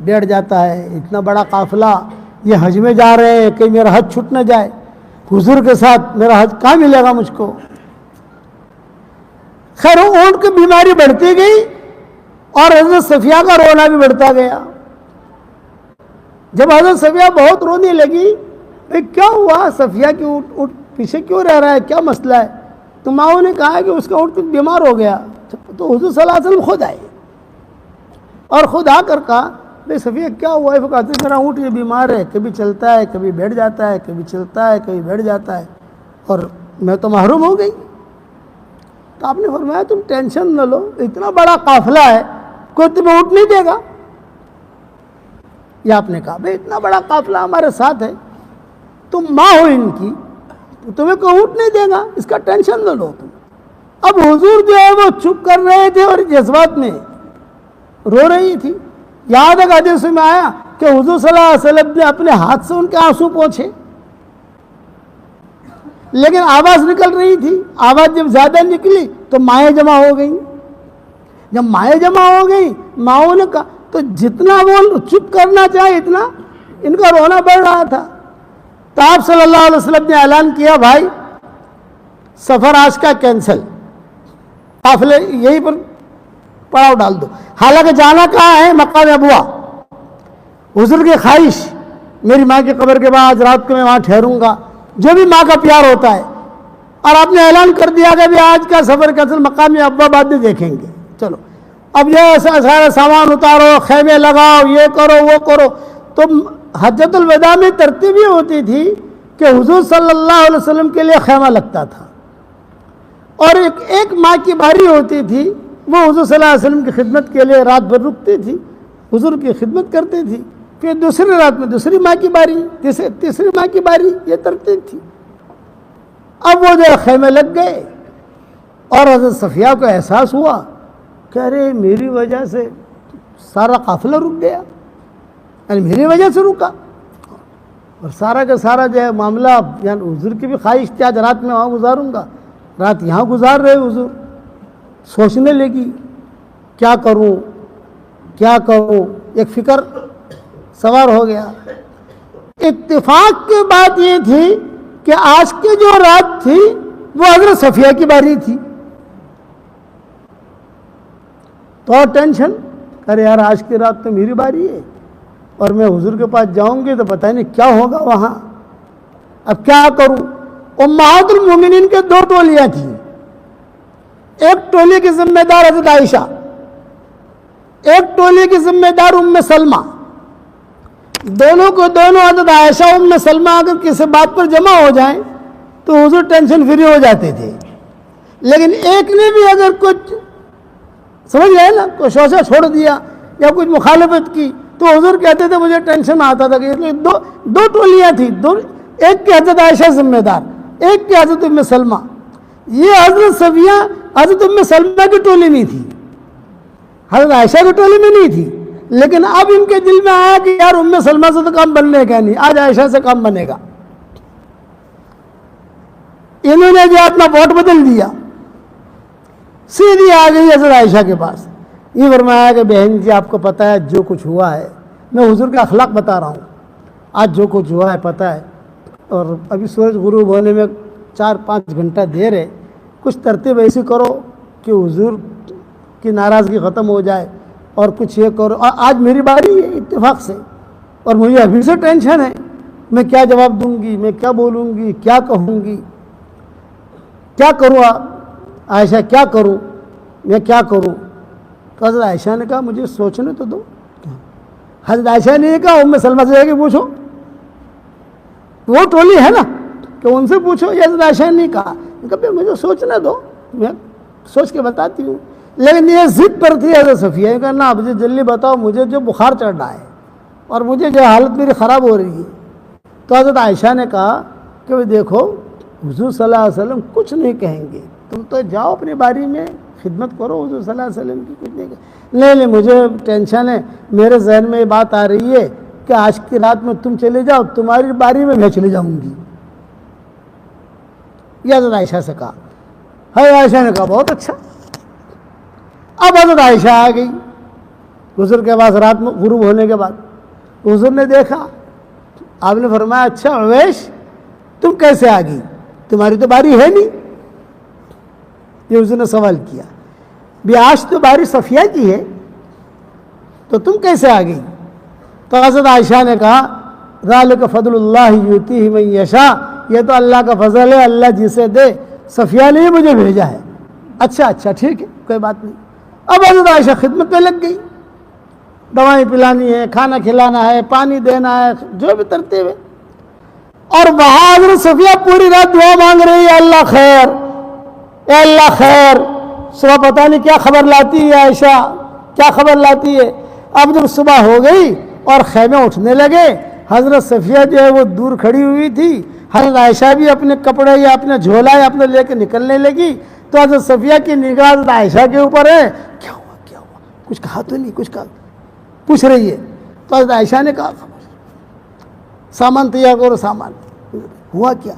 بیٹھ جاتا ہے، اتنا بڑا قافلہ، یہ حج میں جا رہے ہیں، کہیں میرا حج چھوٹ نہ جائے، حضور کے ساتھ میرا حج کہاں ملے گا مجھ کو. خیر وہ اونٹ کی بیماری بڑھتی گئی اور حضرت صفیہ کا رونا بھی بڑھتا گیا. جب حضرت صفیہ بہت رونے لگی، کیا ہوا، صفیہ کی اونٹ پیچھے کیوں رہ رہا ہے، کیا مسئلہ ہے؟ تو ماؤں نے کہا کہ اس کا اونٹ بیمار ہو گیا. تو حضور صلی اللہ علیہ وسلم خود آئے اور خود آ کر کہا بھائی صفیہ کیا ہوا ہے؟ وہ کہتے میرا اونٹ یہ بیمار ہے، کبھی چلتا ہے، کبھی بیٹھ جاتا ہے، کبھی چلتا ہے، کبھی بیٹھ جاتا ہے، اور میں تو محروم ہو گئی. تو آپ نے فرمایا تم ٹینشن نہ لو، اتنا بڑا قافلہ ہے، کوئی تمہیں اونٹ نہیں دے گا. یہ آپ نے کہا بھائی اتنا بڑا قافلہ ہمارے ساتھ ہے، تم ماں ہو ان کی، تمہیں کوئی اونٹ نہیں دے گا، اس کا ٹینشن نہ لو تم. اب حضور جو ہے وہ چپ کر رہے تھے اور جذبات میں رو رہی تھی. یاد ہے حدیث میں آیا کہ حضور صلی اللہ علیہ وسلم نے اپنے ہاتھ سے ان کے آنسو پوچھے، لیکن آواز نکل رہی تھی. آواز جب زیادہ نکلی تو مائیں جمع ہو گئیں. جب مائیں جمع ہو گئیں، ماؤں نے کہا تو جتنا وہ چپ کرنا چاہے اتنا ان کا رونا بڑھ رہا تھا. تو آپ صلی اللہ علیہ وسلم نے اعلان کیا بھائی سفر آج کا کینسل، قافلے یہیں پر پڑاؤ ڈال دو. حالانکہ جانا کہاں ہے؟ مقام ابوا. حضور کی خواہش میری ماں کی قبر کے بعد آج رات کو میں وہاں ٹھہروں گا، جو بھی ماں کا پیار ہوتا ہے. اور آپ نے اعلان کر دیا کہ آج کا سفر کینسل، مقام ابوا بعد میں دیکھیں گے. چلو اب یہ سارا سامان اتارو، خیمے لگاؤ، یہ کرو وہ کرو. تو حجۃ الوداع میں ترتیب یہ ہوتی تھی کہ حضور صلی اللہ علیہ وسلم کے لیے خیمہ لگتا تھا، اور ایک ماں کی باری ہوتی تھی، وہ حضور صلی اللہ علیہ وسلم کی خدمت کے لیے رات بھر رکتی تھی، حضور کی خدمت کرتی تھی. پھر دوسری رات میں دوسری ماں کی باری، تیسری ماں کی باری، یہ ترتیب تھی. اب وہ جو خیمے لگ گئے اور حضرت صفیہ کو احساس ہوا کہ ارے میری وجہ سے سارا قافلہ رک گیا، یعنی میری وجہ سے رکا، اور سارا کا سارا جو ہے معاملہ، یعنی حضور کی بھی خواہش تھی آج رات میں وہاں گزاروں گا، رات یہاں گزار رہے حضور. سوچنے لگی کیا کروں کیا کروں، ایک فکر سوار ہو گیا. اتفاق کی بات یہ تھی کہ آج کی جو رات تھی وہ حضرت صفیہ کی باری تھی. تو اور ٹینشن، ارے یار آج کی رات تو میری باری ہے اور میں حضور کے پاس جاؤں گی تو پتہ نہیں کیا ہوگا وہاں، اب کیا کروں. امہات المومنین کے دو ٹولیاں تھیں. ایک ٹولی کی ذمہ دار حضرت عائشہ، ایک ٹولی کی ذمہ دار ام سلمہ. دونوں کو دونوں حضرت عائشہ ام سلمہ اگر کسی بات پر جمع ہو جائیں تو حضور ٹینشن فری ہو جاتے تھے. لیکن ایک نے بھی اگر کچھ سمجھ گئے نا، کوئی شوشہ چھوڑ دیا یا کچھ مخالفت کی تو حضور کہتے تھے مجھے ٹینشن آتا تھا. کہ دو ٹولیاں تھیں، ایک کی حضرت عائشہ ذمہ دار، ایک کی حضرت ام سلمہ. یہ حضرت صفیہ حضرت ام سلمہ کی ٹولی نہیں تھی، حضرت عائشہ کی ٹولی میں نہیں تھی. لیکن اب ان کے دل میں آیا کہ یار ام سلمہ سے تو کام بننے کا نہیں، آج عائشہ سے کام بنے گا. انہوں نے جو اپنا ووٹ بدل دیا، سیدھی آ گئی حضرت عائشہ کے پاس. یہ فرمایا کہ بہن جی آپ کو پتہ ہے جو کچھ ہوا ہے، میں حضور کا اخلاق بتا رہا ہوں، آج جو کچھ ہوا ہے پتہ ہے، اور ابھی سورج غروب ہونے میں 4-5 گھنٹہ دیر ہے، کچھ ترتیب ایسی کرو کہ حضور کی ناراضگی ختم ہو جائے، اور کچھ یہ کرو. آج میری باری ہے اتفاق سے، اور مجھے ابھی سے ٹینشن ہے، میں کیا جواب دوں گی، میں کیا بولوں گی، کیا کہوں گی، کیا کروں عائشہ، کیا کروں، میں کیا کروں. تو حضرت عائشہ نے کہا مجھے سوچنے تو دو. حضرت عائشہ نے کہا ام سلمہ سے جا کے پوچھو، وہ ٹولی ہے نا کہ ان سے پوچھو. یہ حضرت عائشہ نے کہا کہ مجھے سوچنے دو، میں سوچ کے بتاتی ہوں. لیکن یہ ضد پر تھی حضرت صفیہ، یہ کہا نہ مجھے جلدی بتاؤ، مجھے جو بخار چڑھ رہا ہے اور مجھے جو حالت میری خراب ہو رہی ہے. تو حضرت عائشہ نے کہا کہ دیکھو حضور صلی اللہ علیہ وسلم کچھ نہیں کہیں گے، تم تو جاؤ اپنی باری میں خدمت کرو حضور صلی اللہ علیہ وسلم کی. کچھ نہیں کہیں. نہیں مجھے ٹینشن ہے، میرے ذہن میں یہ بات آ رہی ہے کہ آج کی رات میں تم چلے جاؤ، تمہاری باری میں چلے جاؤں گی. یہ حضرت عائشہ سے کہا. حضرت عائشہ نے کہا بہت اچھا. اب حضرت عائشہ آ گئی حضور کے پاس رات میں غروب ہونے کے بعد. حضور نے دیکھا، آپ نے فرمایا اچھا اویش تم کیسے آ گئی، تمہاری تو باری ہے نہیں. یہ حضور نے سوال کیا، بھی آج تو باری صفیہ کی ہے تو تم کیسے آ گئی. تو حضرت عائشہ نے کہا ذالک فضل اللہ یؤتیہ من یشاء، یہ تو اللہ کا فضل ہے، اللہ جسے دے. صفیہ نے مجھے بھیجا ہے. اچھا ٹھیک ہے کوئی بات نہیں. اب حضرت عائشہ خدمت میں لگ گئی، دوائیں پلانی ہے، کھانا کھلانا ہے، پانی دینا ہے، جو بھی ترتیب ہے. اور وہاں حضرت صفیہ پوری رات دعا مانگ رہی ہے، اللہ خیر، اے اللہ خیر. صبح پتہ نہیں کیا خبر لاتی ہے عائشہ، کیا خبر لاتی ہے. اب جب صبح ہو گئی اور خیمے اٹھنے لگے، حضرت صفیہ جو ہے وہ دور کھڑی ہوئی تھی. حضرت عائشہ بھی اپنے کپڑے یا اپنا جھولا یا اپنے لے کے نکلنے لگی. تو حضرت صفیہ کی نگاہ حضرت عائشہ کے اوپر ہے. کیا ہوا کچھ کہا تو نہیں، کچھ کہا پوچھ رہی ہے. تو حضرت عائشہ نے کہا سامان تیار کرو. سامان ہوا کیا؟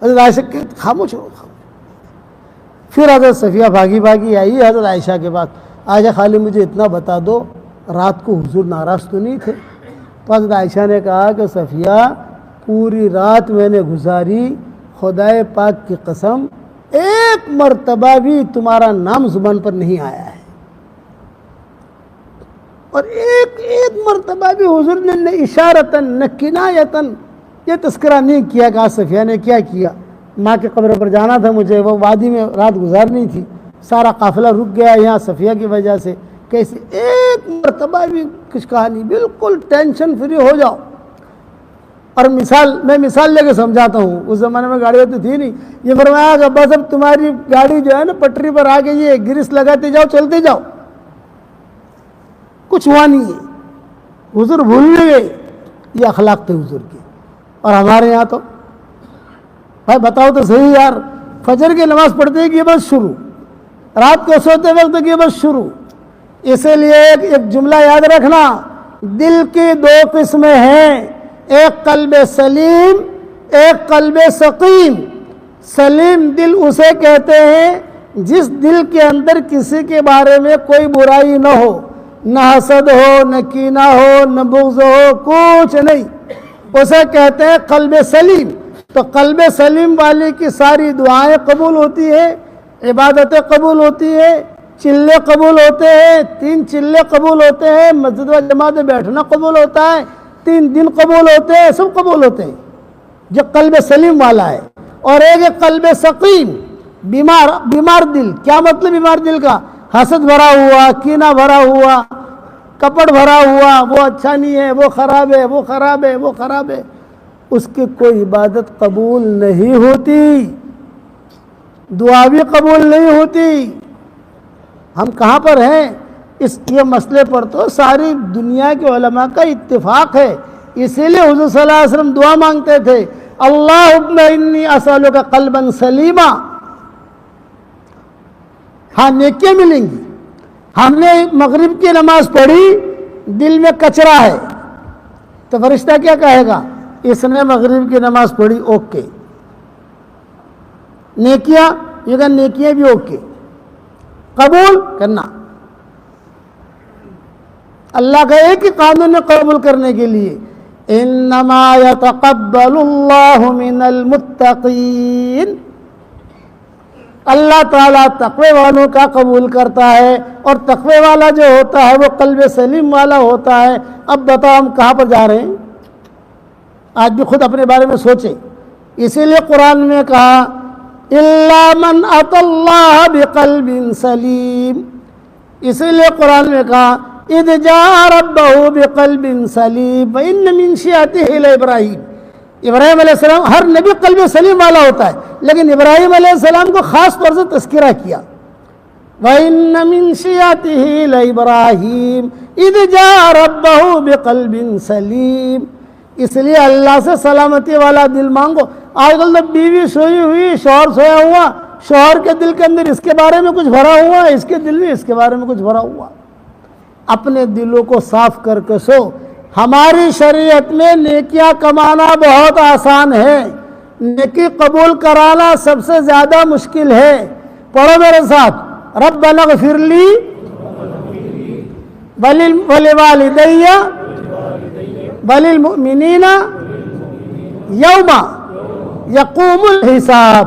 حضرت عائشہ خاموش ہو. پھر حضرت صفیہ بھاگی آئی حضرت عائشہ کے پاس. عائشہ خالی مجھے اتنا بتا دو رات کو حضور ناراض تو نہیں تھے؟ تو حضرت عائشہ نے کہا کہ صفیہ پوری رات میں نے گزاری، خدائے پاک کی قسم ایک مرتبہ بھی تمہارا نام زبان پر نہیں آیا ہے، اور ایک مرتبہ بھی حضور نے نہ اشارتاً نہ کنایتاً یہ تذکرہ نہیں کیا کہ آج صفیہ نے کیا کیا. ماں کے قبر پر جانا تھا مجھے، وہ وادی میں رات گزارنی تھی، سارا قافلہ رک گیا یہاں صفیہ کی وجہ سے. کیسے ایک مرتبہ بھی کچھ کہا نہیں. بالکل ٹینشن فری ہو جاؤ. اور میں مثال لے کے سمجھاتا ہوں، اس زمانے میں گاڑیاں تو تھی نہیں. یہ فرمایا کہ بس اب تمہاری گاڑی جو ہے نا پٹری پر آ گئی ہے، گریس لگاتے جاؤ، چلتے جاؤ، کچھ ہوا نہیں ہے. حضور بھول گئے. یہ اخلاق تھے حضور کے. اور ہمارے یہاں تو بھائی بتاؤ تو صحیح یار، فجر کی نماز پڑھتے ہیں کہ بس شروع، رات کو سوتے وقت کہ بس شروع. اسی لیے ایک جملہ یاد رکھنا، دل کی دو قسمیں ہیں، ایک قلب سلیم، ایک قلب سقیم. سلیم دل اسے کہتے ہیں جس دل کے اندر کسی کے بارے میں کوئی برائی نہ ہو، نہ حسد ہو، نہ کینہ ہو، نہ بغض ہو، کچھ نہیں، اسے کہتے ہیں قلب سلیم. تو قلب سلیم والی کی ساری دعائیں قبول ہوتی ہیں، عبادتیں قبول ہوتی ہیں، چلے قبول ہوتے ہیں، 3 چلے قبول ہوتے ہیں، مسجد و جماعت میں بیٹھنا قبول ہوتا ہے، 3 دن قبول ہوتے ہیں، سب قبول ہوتے ہیں جو قلب سلیم والا ہے. اور ایک قلب سقیم، بیمار دل. کیا مطلب بیمار دل کا؟ حسد بھرا ہوا، کینہ بھرا ہوا، کپٹ بھرا ہوا، وہ اچھا نہیں ہے، وہ خراب ہے، وہ خراب ہے، وہ خراب ہے. اس کی کوئی عبادت قبول نہیں ہوتی، دعا بھی قبول نہیں ہوتی. ہم کہاں پر ہیں؟ یہ مسئلے پر تو ساری دنیا کے علماء کا اتفاق ہے. اسی لیے حضور صلی اللہ علیہ وسلم دعا مانگتے تھے، اللہم انی اسألک قلبا سلیما. ہاں نیکیاں ملیں گی. ہم نے مغرب کی نماز پڑھی، دل میں کچرا ہے، تو فرشتہ کیا کہے گا؟ اس نے مغرب کی نماز پڑھی، اوکے. نیکیاں، یہ کہ نیکیاں بھی اوکے، قبول کرنا. اللہ کا ایک ہی قانون ہے قبول کرنے کے لیے، انما یتقبل اللہ من المتقین. اللہ تعالیٰ تقوی والوں کا قبول کرتا ہے، اور تقوی والا جو ہوتا ہے وہ قلب سلیم والا ہوتا ہے۔ اب بتاؤ ہم کہاں پر جا رہے ہیں؟ آج بھی خود اپنے بارے میں سوچیں۔ اسی لیے قرآن میں کہا الا من اتى اللہ بقلب سلیم، اسی لیے قرآن میں کہا اذ جاء ربہ بقلب سلیم وان من شیعته لابراہیم۔ ابراہیم علیہ السلام، ہر نبی قلب سلیم والا ہوتا ہے، لیکن ابراہیم علیہ السلام کو خاص طور سے تذکرہ کیا، وَإِنَّ مِن شِيَعَتِهِ لَإِبْرَاهِيمَ إِذْ جَاءَ رَبَّهُ بِقَلْبٍ سَلِيمٍ۔ اس لیے اللہ سے سلامتی والا دل مانگو۔ آج کل تو بیوی سوئی ہوئی، شوہر سویا ہوا، شوہر کے دل کے اندر اس کے بارے میں کچھ بھرا ہوا، اس کے دل میں اس کے بارے میں کچھ بھرا ہوا۔ اپنے دلوں کو صاف کر کے سو۔ ہماری شریعت میں نیکیاں کمانا بہت آسان ہے، نیکی قبول کرانا سب سے زیادہ مشکل ہے۔ پڑھو میرے ساتھ، ربنا اغفر لی ولوالدی وللمؤمنین یوم یقوم الحساب۔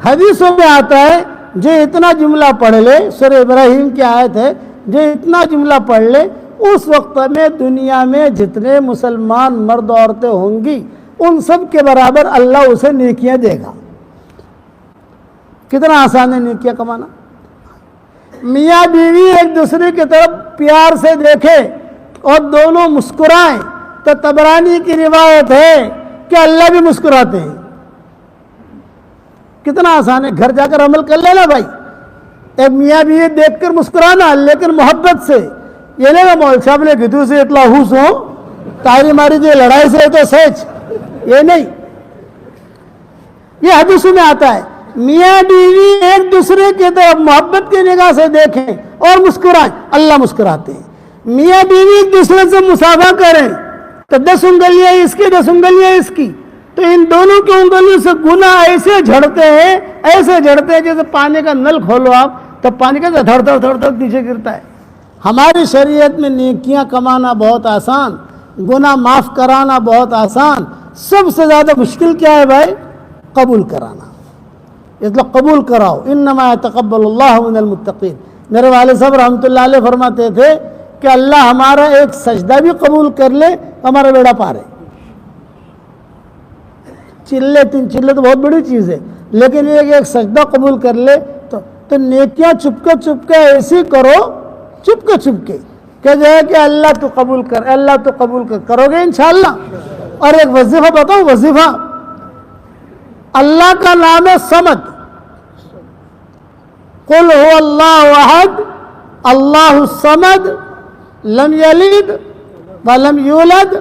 حدیثوں میں آتا ہے جو اتنا جملہ پڑھ لے، سورہ ابراہیم کی آیت ہے، جو اتنا جملہ پڑھ لے اس وقت میں دنیا میں جتنے مسلمان مرد عورتیں ہوں گی ان سب کے برابر اللہ اسے نیکیاں دے گا۔ کتنا آسان ہے نیکیاں کمانا۔ میاں بیوی ایک دوسرے کی طرف پیار سے دیکھے اور دونوں مسکرائیں تو طبرانی کی روایت ہے کہ اللہ بھی مسکراتے ہیں۔ کتنا آسان ہے، گھر جا کر عمل کر لینا بھائی۔ ایک میاں بیوی دیکھ کر مسکرانا، لیکن محبت سے، یہ نہیں مول صاحب نے گدو سے اتلا ہوش ہو تاری ماری جو لڑائی سے تو سچ، یہ نہیں۔ یہ حدیثوں میں آتا ہے میاں بیوی ایک دوسرے کی طرف محبت کی نگاہ سے دیکھیں اور مسکرائیں، اللہ مسکراتے ہیں۔ میاں بیوی ایک دوسرے سے مصافحہ کریں تو 10 انگلیاں اس کی 10 انگلیاں اس کی، تو ان دونوں کی انگلیوں سے گناہ ایسے جھڑتے ہیں جیسے پانی کا نل کھولو آپ تو پانی کا دھڑ دھڑ دھڑ دھڑ نیچے گرتا ہے۔ ہماری شریعت میں نیکیاں کمانا بہت آسان، گناہ معاف کرانا بہت آسان، سب سے زیادہ مشکل کیا ہے بھائی؟ قبول کرانا۔ اس لیے قبول کراؤ، انما یتقبل اللہ من المتقین۔ میرے والد صاحب رحمۃ اللہ علیہ فرماتے تھے کہ اللہ ہمارا ایک سجدہ بھی قبول کر لے ہمارا بیڑا پار ہے۔ چلے 3 چلے تو بہت بڑی چیز ہے، لیکن یہ ایک سجدہ قبول کر لے تو نیکیاں چپ کے ایسی کرو، چپ کے کہ جو ہے کہ اللہ تو قبول کر، اللہ تو قبول کر، کرو گے انشاءاللہ۔ اور ایک وظیفہ بتاؤ، وظیفہ اللہ کا نام ہے صمد۔ قل هو اللہ احد اللہ الصمد لم یلد ولم یولد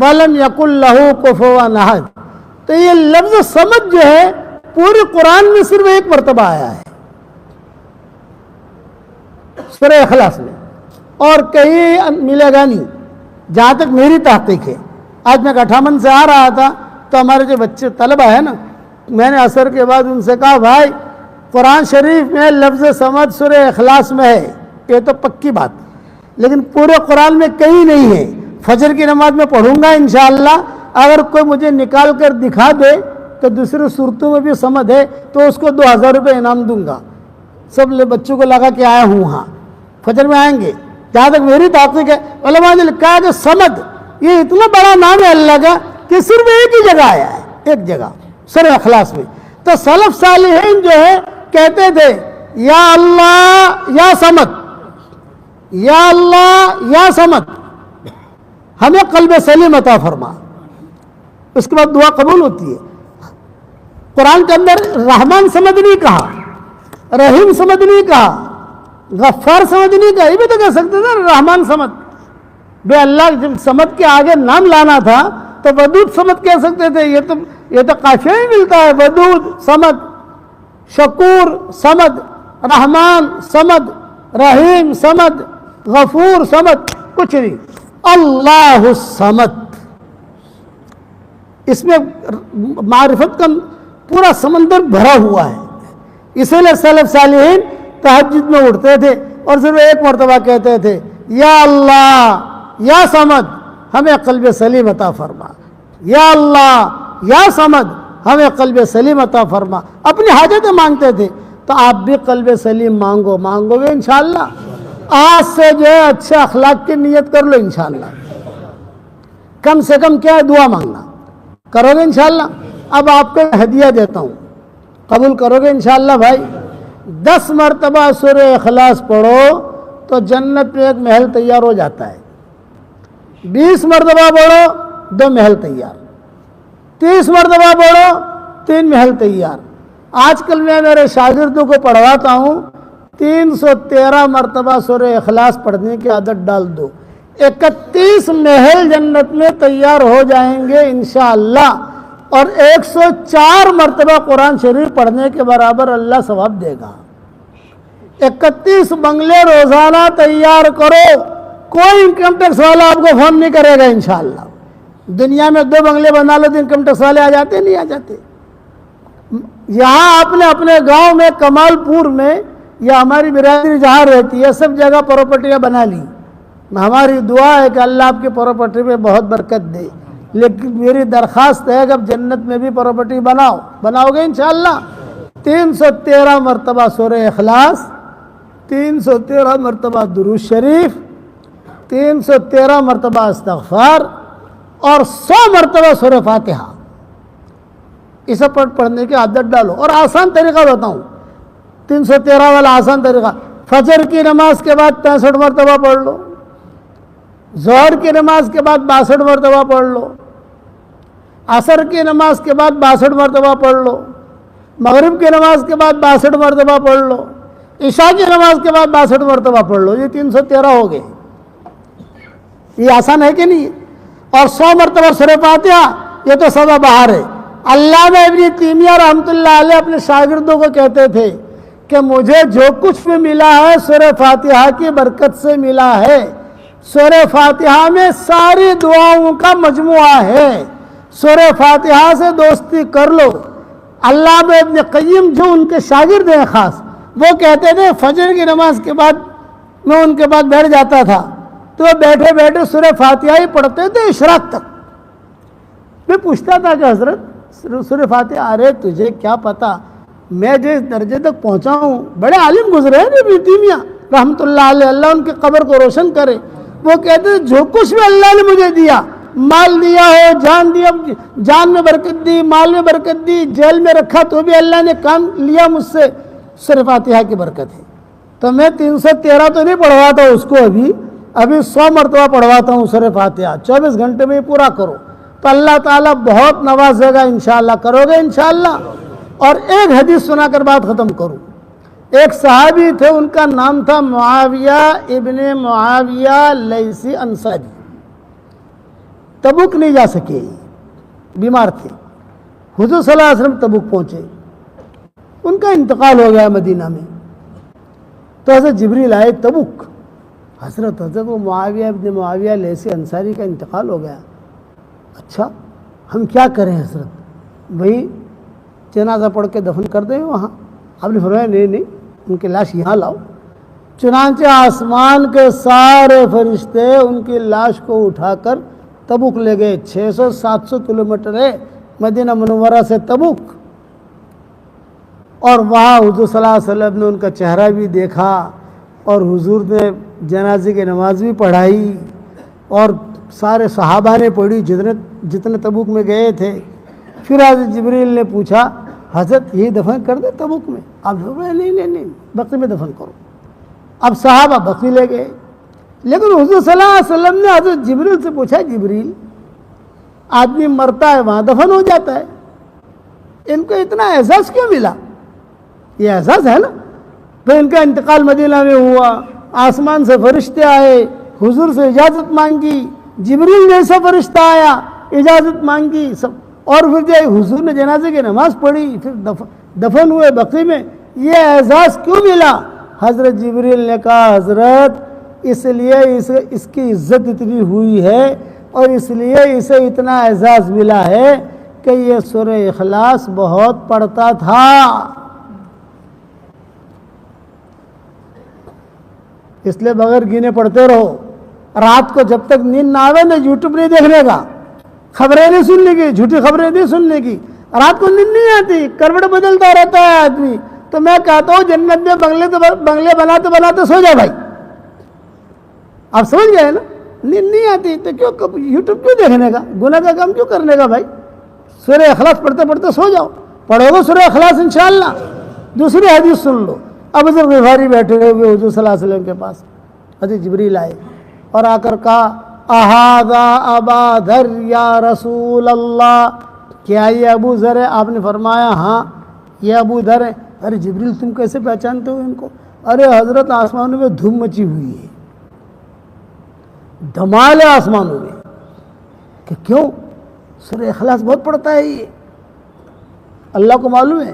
ولم یکن لہ کفوا احد۔ تو یہ لفظ صمد جو ہے پورے قرآن میں صرف ایک مرتبہ آیا ہے، سورہ اخلاص میں، اور کہیں ملے گا نہیں جہاں تک میری تحقیق ہے۔ آج میں کٹھامن سے آ رہا تھا تو ہمارے جو بچے طلبہ ہیں نا، میں نے عصر کے بعد ان سے کہا بھائی قرآن شریف میں لفظ صمد سورہ اخلاص میں ہے، یہ تو پکی بات، لیکن پورے قرآن میں کہیں نہیں ہے۔ فجر کی نماز میں پڑھوں گا انشاءاللہ، اگر کوئی مجھے نکال کر دکھا دے تو دوسری صورتوں میں بھی صمد ہے تو اس کو 2000 روپے انعام دوں گا۔ سب بچوں کو لگا کہ آیا ہوں، ہاں فجر میں آئیں گے۔ جہاں تک میری تحقیق ہے علماء نے لکھا ہے کہ صمد یہ اتنا بڑا نام ہے اللہ کا کہ صرف ایک ہی جگہ آیا ہے، ایک جگہ سورہ اخلاص میں۔ تو سلف صالحین جو ہے کہتے تھے یا اللہ یا صمد، یا اللہ یا صمد، ہمیں قلب سلیم عطا فرما۔ اس کے بعد دعا قبول ہوتی ہے۔ قرآن کے اندر رحمان صمد نہیں کہا، رحیم صمد نہیں کہا، غفار صمد نہیں کہا، یہ بھی تو کہہ سکتے تھے رحمان صمد۔ بے اللہ جب صمد کے آگے نام لانا تھا تو ودود صمد کہہ سکتے تھے، یہ تو قافیہ ہی ملتا ہے، ودود صمد، شکور صمد، رحمان صمد، رحیم صمد، غفور صمد، کچھ نہیں، اللہ الصمد۔ اس میں معرفت کا پورا سمندر بھرا ہوا ہے۔ اسی لیے سلف صالحین تہجد میں اٹھتے تھے اور صرف ایک مرتبہ کہتے تھے یا اللہ یا صمد ہمیں قلب سلیم عطا فرما، یا اللہ یا صمد ہمیں قلب سلیم عطا فرما. اپنی حاجتیں مانگتے تھے, تو آپ بھی قلب سلیم مانگو گے انشاءاللہ. آج سے جو ہے اچھے اخلاق کی نیت کر لو انشاءاللہ. کم سے کم کیا ہے, دعا مانگنا. کرو گے انشاءاللہ. اب آپ کو ہدیہ دیتا ہوں, قبول کرو گے انشاءاللہ بھائی. 10 مرتبہ سورہ اخلاص پڑھو تو جنت میں ایک محل تیار ہو جاتا ہے. 20 مرتبہ پڑھو 2 محل تیار. 30 مرتبہ پڑھو 3 محل تیار. آج کل میں میرے شاگردوں کو پڑھواتا ہوں 313 مرتبہ سورہ اخلاص پڑھنے کی عادت ڈال دو. 31 محل جنت میں تیار ہو جائیں گے انشاءاللہ. اور 104 مرتبہ قرآن شریف پڑھنے کے برابر اللہ ثواب دے گا. 31 بنگلے روزانہ تیار کرو. کوئی انکم ٹیکس والا آپ کو فون نہیں کرے گا انشاءاللہ. دنیا میں 2 بنگلے بنا لو تو انکم ٹیکس والے آ جاتے نہیں آ جاتے. یہاں آپ نے اپنے گاؤں میں کمال پور میں یا ہماری برادری جہاں رہتی ہے سب جگہ پراپرٹیاں بنا لی. ہماری دعا ہے کہ اللہ آپ کی پراپرٹی میں بہت برکت دے. لیکن میری درخواست ہے کہ اب جنت میں بھی پراپرٹی بناؤ گے انشاءاللہ. 313 مرتبہ سورہ اخلاص, 313 مرتبہ درود شریف, 313 مرتبہ استغفار اور 100 مرتبہ سورہ فاتحہ. اسے پڑھنے کی عادت ڈالو. اور آسان طریقہ بتاؤں, 313 والا آسان طریقہ, فجر کی نماز کے بعد 65 مرتبہ پڑھ لو, ظہر کی نماز کے بعد 62 مرتبہ پڑھ لو, عصر کی نماز کے بعد 62 مرتبہ پڑھ لو, مغرب کی نماز کے بعد 62 مرتبہ پڑھ لو, عشاء کی نماز کے بعد 62 مرتبہ پڑھ لو. یہ 313 ہو گئے. یہ آسان ہے کہ نہیں؟ اور 100 مرتبہ سورہ فاتحہ, یہ تو سدا بہار ہے. علامہ ابن تیمیہ رحمۃ اللہ علیہ اپنے شاگردوں کو کہتے تھے کہ مجھے جو کچھ بھی ملا ہے سورہ فاتحہ کی برکت سے ملا ہے. سورہ فاتحہ میں ساری دعاؤں کا مجموعہ ہے. سورہ فاتحہ سے دوستی کر لو. علامہ ابن قیم جو ان کے شاگرد ہیں خاص, وہ کہتے تھے فجر کی نماز کے بعد میں ان کے بعد بیٹھ جاتا تھا تو وہ بیٹھے بیٹھے سورہ فاتحہ ہی پڑھتے تھے اشراق تک. میں پوچھتا تھا کہ حضرت سورہ فاتحہ, ارے تجھے کیا پتا, میں جس درجے تک پہنچا ہوں, بڑے عالم گزرے ہیں ابن تیمیہ رحمۃ اللہ علیہ, اللہ ان کے قبر کو روشن کرے. وہ کہتے ہیں جو کچھ بھی اللہ نے مجھے دیا, مال دیا ہو, جان دیا, جان میں برکت دی, مال میں برکت دی, جیل میں رکھا تو بھی اللہ نے کام لیا مجھ سے, سورہ فاتحہ کی برکت ہے. تو میں 313 تو نہیں پڑھواتا اس کو, ابھی 100 مرتبہ پڑھواتا ہوں سورہ فاتحہ. 24 گھنٹے میں پورا کرو تو اللہ تعالیٰ بہت نوازے گا انشاءاللہ. کرو گے انشاءاللہ. اور ایک حدیث سنا کر بات ختم کروں. ایک صحابی تھے, ان کا نام تھا معاویہ ابن معاویہ لیثی انصاری. تبوک نہیں جا سکے, بیمار تھے. حضور صلی اللہ علیہ وسلم تبوک پہنچے, ان کا انتقال ہو گیا مدینہ میں. تو حضرت جبریل آئے تبوک. حضرت وہ معاویہ ابن معاویہ لیثی انصاری کا انتقال ہو گیا. اچھا ہم کیا کریں حضرت؟ وہی جنازہ پڑھ کے دفن کر دیں وہاں. آپ نے فرمایا نہیں, ان کی لاش یہاں لاؤ. چنانچہ آسمان کے سارے فرشتے ان کی لاش کو اٹھا کر تبوک لے گئے. 600-700 کلومیٹر ہے مدینہ منورہ سے تبوک. اور وہاں حضور صلی اللہ علیہ وسلم نے ان کا چہرہ بھی دیکھا, اور حضور نے جنازے کی نماز بھی پڑھائی, اور سارے صحابہ نے پڑھی جتنے تبوک میں گئے تھے. پھر حضرت جبریل نے پوچھا حضرت یہ دفن کر دے تبوک میں؟ آپ نہیں بقی میں دفن کرو. اب صحابہ بقی لے گئے. لیکن حضور صلی اللہ علیہ وسلم نے حضرت جبریل سے پوچھا, جبریل آدمی مرتا ہے وہاں دفن ہو جاتا ہے, ان کو اتنا اعزاز کیوں ملا؟ یہ اعزاز ہے نا. تو ان کا انتقال مدینہ میں ہوا, آسمان سے فرشتے آئے, حضور سے اجازت مانگی, جبریل جیسا فرشتہ آیا, اجازت مانگی سب, اور پھر جو حضور نے جنازے کی نماز پڑھی, پھر دفن ہوئے بقی میں. یہ اعزاز کیوں ملا؟ حضرت جبریل نے کہا حضرت اس لیے اس کی عزت اتنی ہوئی ہے, اور اس لیے اسے اتنا اعزاز ملا ہے کہ یہ سورہ اخلاص بہت پڑھتا تھا. اس لیے بغیر گینے پڑھتے رہو. رات کو جب تک نیند نہ آوے نا یوٹیوب نہیں دیکھنے کا, خبریں نہیں سننے کی, جھوٹی خبریں نہیں سننے کی. رات کو نیند نہیں آتی, کروٹ بدلتا رہتا ہے آدمی. تو میں کہتا ہوں جنت میں بنگلے بناتے بناتے سو جاؤ بھائی. آپ سمجھ گئے نا, نیند نہیں آتی تو کیوں یوٹیوب کیوں دیکھنے کا, گناہ کا کام کیوں کرنے کا بھائی. سورہ اخلاص پڑھتے پڑھتے سو جاؤ, پڑھو گے سورہ اخلاص انشاءاللہ. دوسری حدیث سن لو. ابو ذر غفاری بیٹھے ہوئے حضور صلی اللہ علیہ وسلم کے پاس, حضرت جبریل آئے اور آ کر کہا اہذا ابا ذر یا رسول اللہ, کیا یہ ابو ذر ہے؟ آپ نے فرمایا ہاں یہ ابو ذر ہے. ارے جبریل تم کیسے پہچانتے ہو ان کو؟ ارے حضرت آسمانوں میں دھوم مچی ہوئی ہے, دھمال ہے آسمانوں میں. کہ کیوں؟ سورہ اخلاص بہت پڑھتا ہے یہ, اللہ کو معلوم ہے.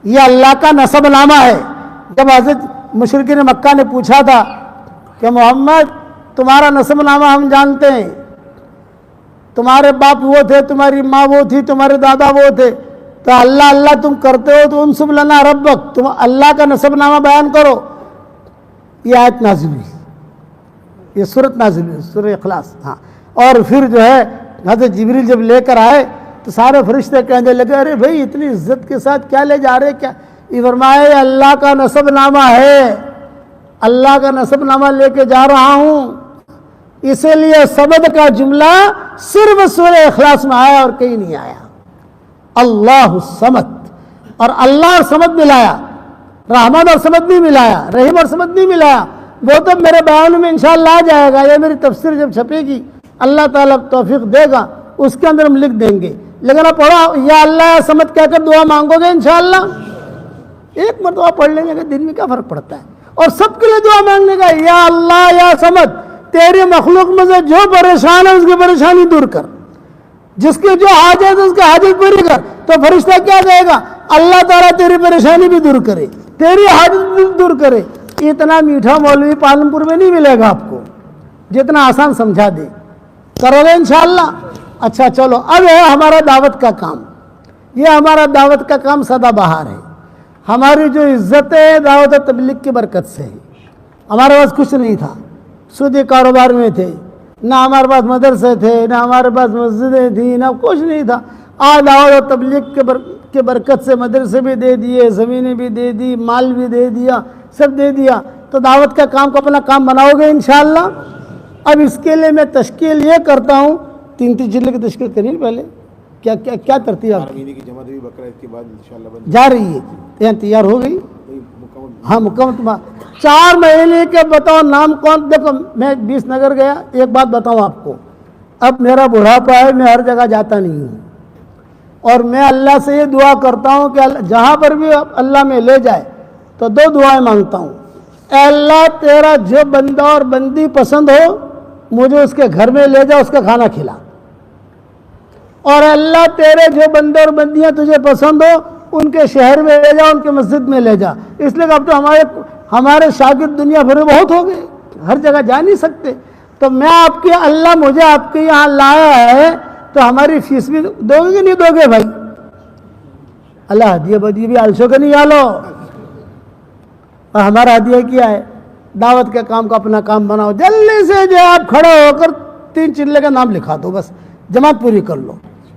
یہ اللہ کا نسب نامہ ہے. جب حضرت مشرکین مکہ نے پوچھا تھا کہ محمد تمہارا نسب نامہ ہم جانتے ہیں, تمہارے باپ وہ تھے, تمہاری ماں وہ تھی, تمہارے دادا وہ تھے, تو اللہ اللہ تم کرتے ہو تو انسب لنا ربک, تم اللہ کا نسب نامہ بیان کرو. یہ آیت نازل ہوئی, یہ سورت نازل ہوئی, سورہ اخلاص. ہاں, اور پھر جو ہے حضرت جبریل جب لے کر آئے تو سارے فرشتے کہنے لگے ارے بھائی اتنی عزت کے ساتھ کیا لے جا رہے, کیا؟ یہ فرمایا یہ اللہ کا نسب نامہ ہے, اللہ کا نسب نامہ لے کے جا رہا ہوں. اسی لیے سبد کا جملہ صرف سورہ اخلاص میں آیا اور کہیں نہیں آیا. اللہ الصمد, اور اللہ اور سمد ملایا, رحمت اور سمد نہیں ملایا, رحیم اور سمد نہیں ملایا. وہ تو میرے بیان میں انشاءاللہ آ جائے گا, یہ میری تفسیر جب چھپے گی اللہ تعالیٰ توفیق دے گا اس کے اندر ہم لکھ دیں گے. لیکن آپ پڑھو یا اللہ یا سمد کہہ کر دعا مانگو گے انشاءاللہ. ایک مرتبہ پڑھ لیں گے کہ دن میں کیا فرق پڑتا ہے. اور سب کے لیے دعا مانگنے کا, یا اللہ یا سمد تیری مخلوق میں سے جو پریشان ہے اس کی پریشانی دور کر, جس کی جو حاجت ہے اس کی حاجت پوری کر. تو فرشتہ کیا کہے گا؟ اللہ تعالیٰ تیری پریشانی بھی دور کرے, تیری حاجت بھی دور کرے. اتنا میٹھا مولوی پالنپور میں نہیں ملے گا آپ کو جتنا آسان سمجھا دے. کرو گے انشاءاللہ. اچھا چلو, اب ہے ہمارا دعوت کا کام. یہ ہمارا دعوت کا کام سدا بہار ہے. ہماری جو عزت ہے دعوت تبلیغ کی برکت سے ہے. ہمارے پاس کچھ نہیں تھا, سودی کاروبار میں تھے, نہ ہمارے پاس مدرسے تھے, نہ ہمارے پاس مسجدیں تھیں, نہ کچھ نہیں تھا. آج دعوت و تبلیغ کے برکت سے مدرسے بھی دے دیے, زمینیں بھی دے دی, مال بھی دے دیا, سب دے دیا. تو دعوت کا کام کو اپنا کام بناؤ گے انشاءاللہ. اب اس کے لیے میں تشکیل یہ کرتا ہوں, 3 جلد کی تشکیل کرنی پہلے. کیا کیا کیا ترتیب جا رہی ہے؟ یہاں تیار ہو گئی؟ ہاں مکمل. 4 مہینے کے بتاؤ نام کون. دیکھو میں 20 نگر گیا, ایک بات بتاؤں آپ کو, اب میرا بڑھاپا ہے, میں ہر جگہ جاتا نہیں ہوں, اور میں اللہ سے یہ دعا کرتا ہوں کہ جہاں پر بھی اللہ میں لے جائے تو 2 دعائیں مانگتا ہوں. اے اللہ تیرا جو بندہ اور بندی پسند ہو مجھے اس کے گھر میں لے جا, اس کا کھانا کھلا. اور اللہ تیرے جو بندے اور بندیاں تجھے پسند ہو ان کے شہر میں لے جا, ان کے مسجد میں لے جا. اس لیے کہ اب تو ہمارے شاگرد دنیا بھر میں بہت ہو گئے, ہر جگہ جا نہیں سکتے. تو میں آپ کے, اللہ مجھے آپ کے یہاں لایا ہے تو ہماری فیس بھی دو گے کہ نہیں دو گے بھائی؟ اللہ ہدیہ بدی بھی آلسو کا نہیں آلو. اور ہمارا ہدیہ کیا ہے؟ دعوت کے کام کو اپنا کام بناؤ. جلدی سے جو آپ کھڑے ہو کر 3 چلے کا نام لکھا دو, بس جماعت پوری کر لو.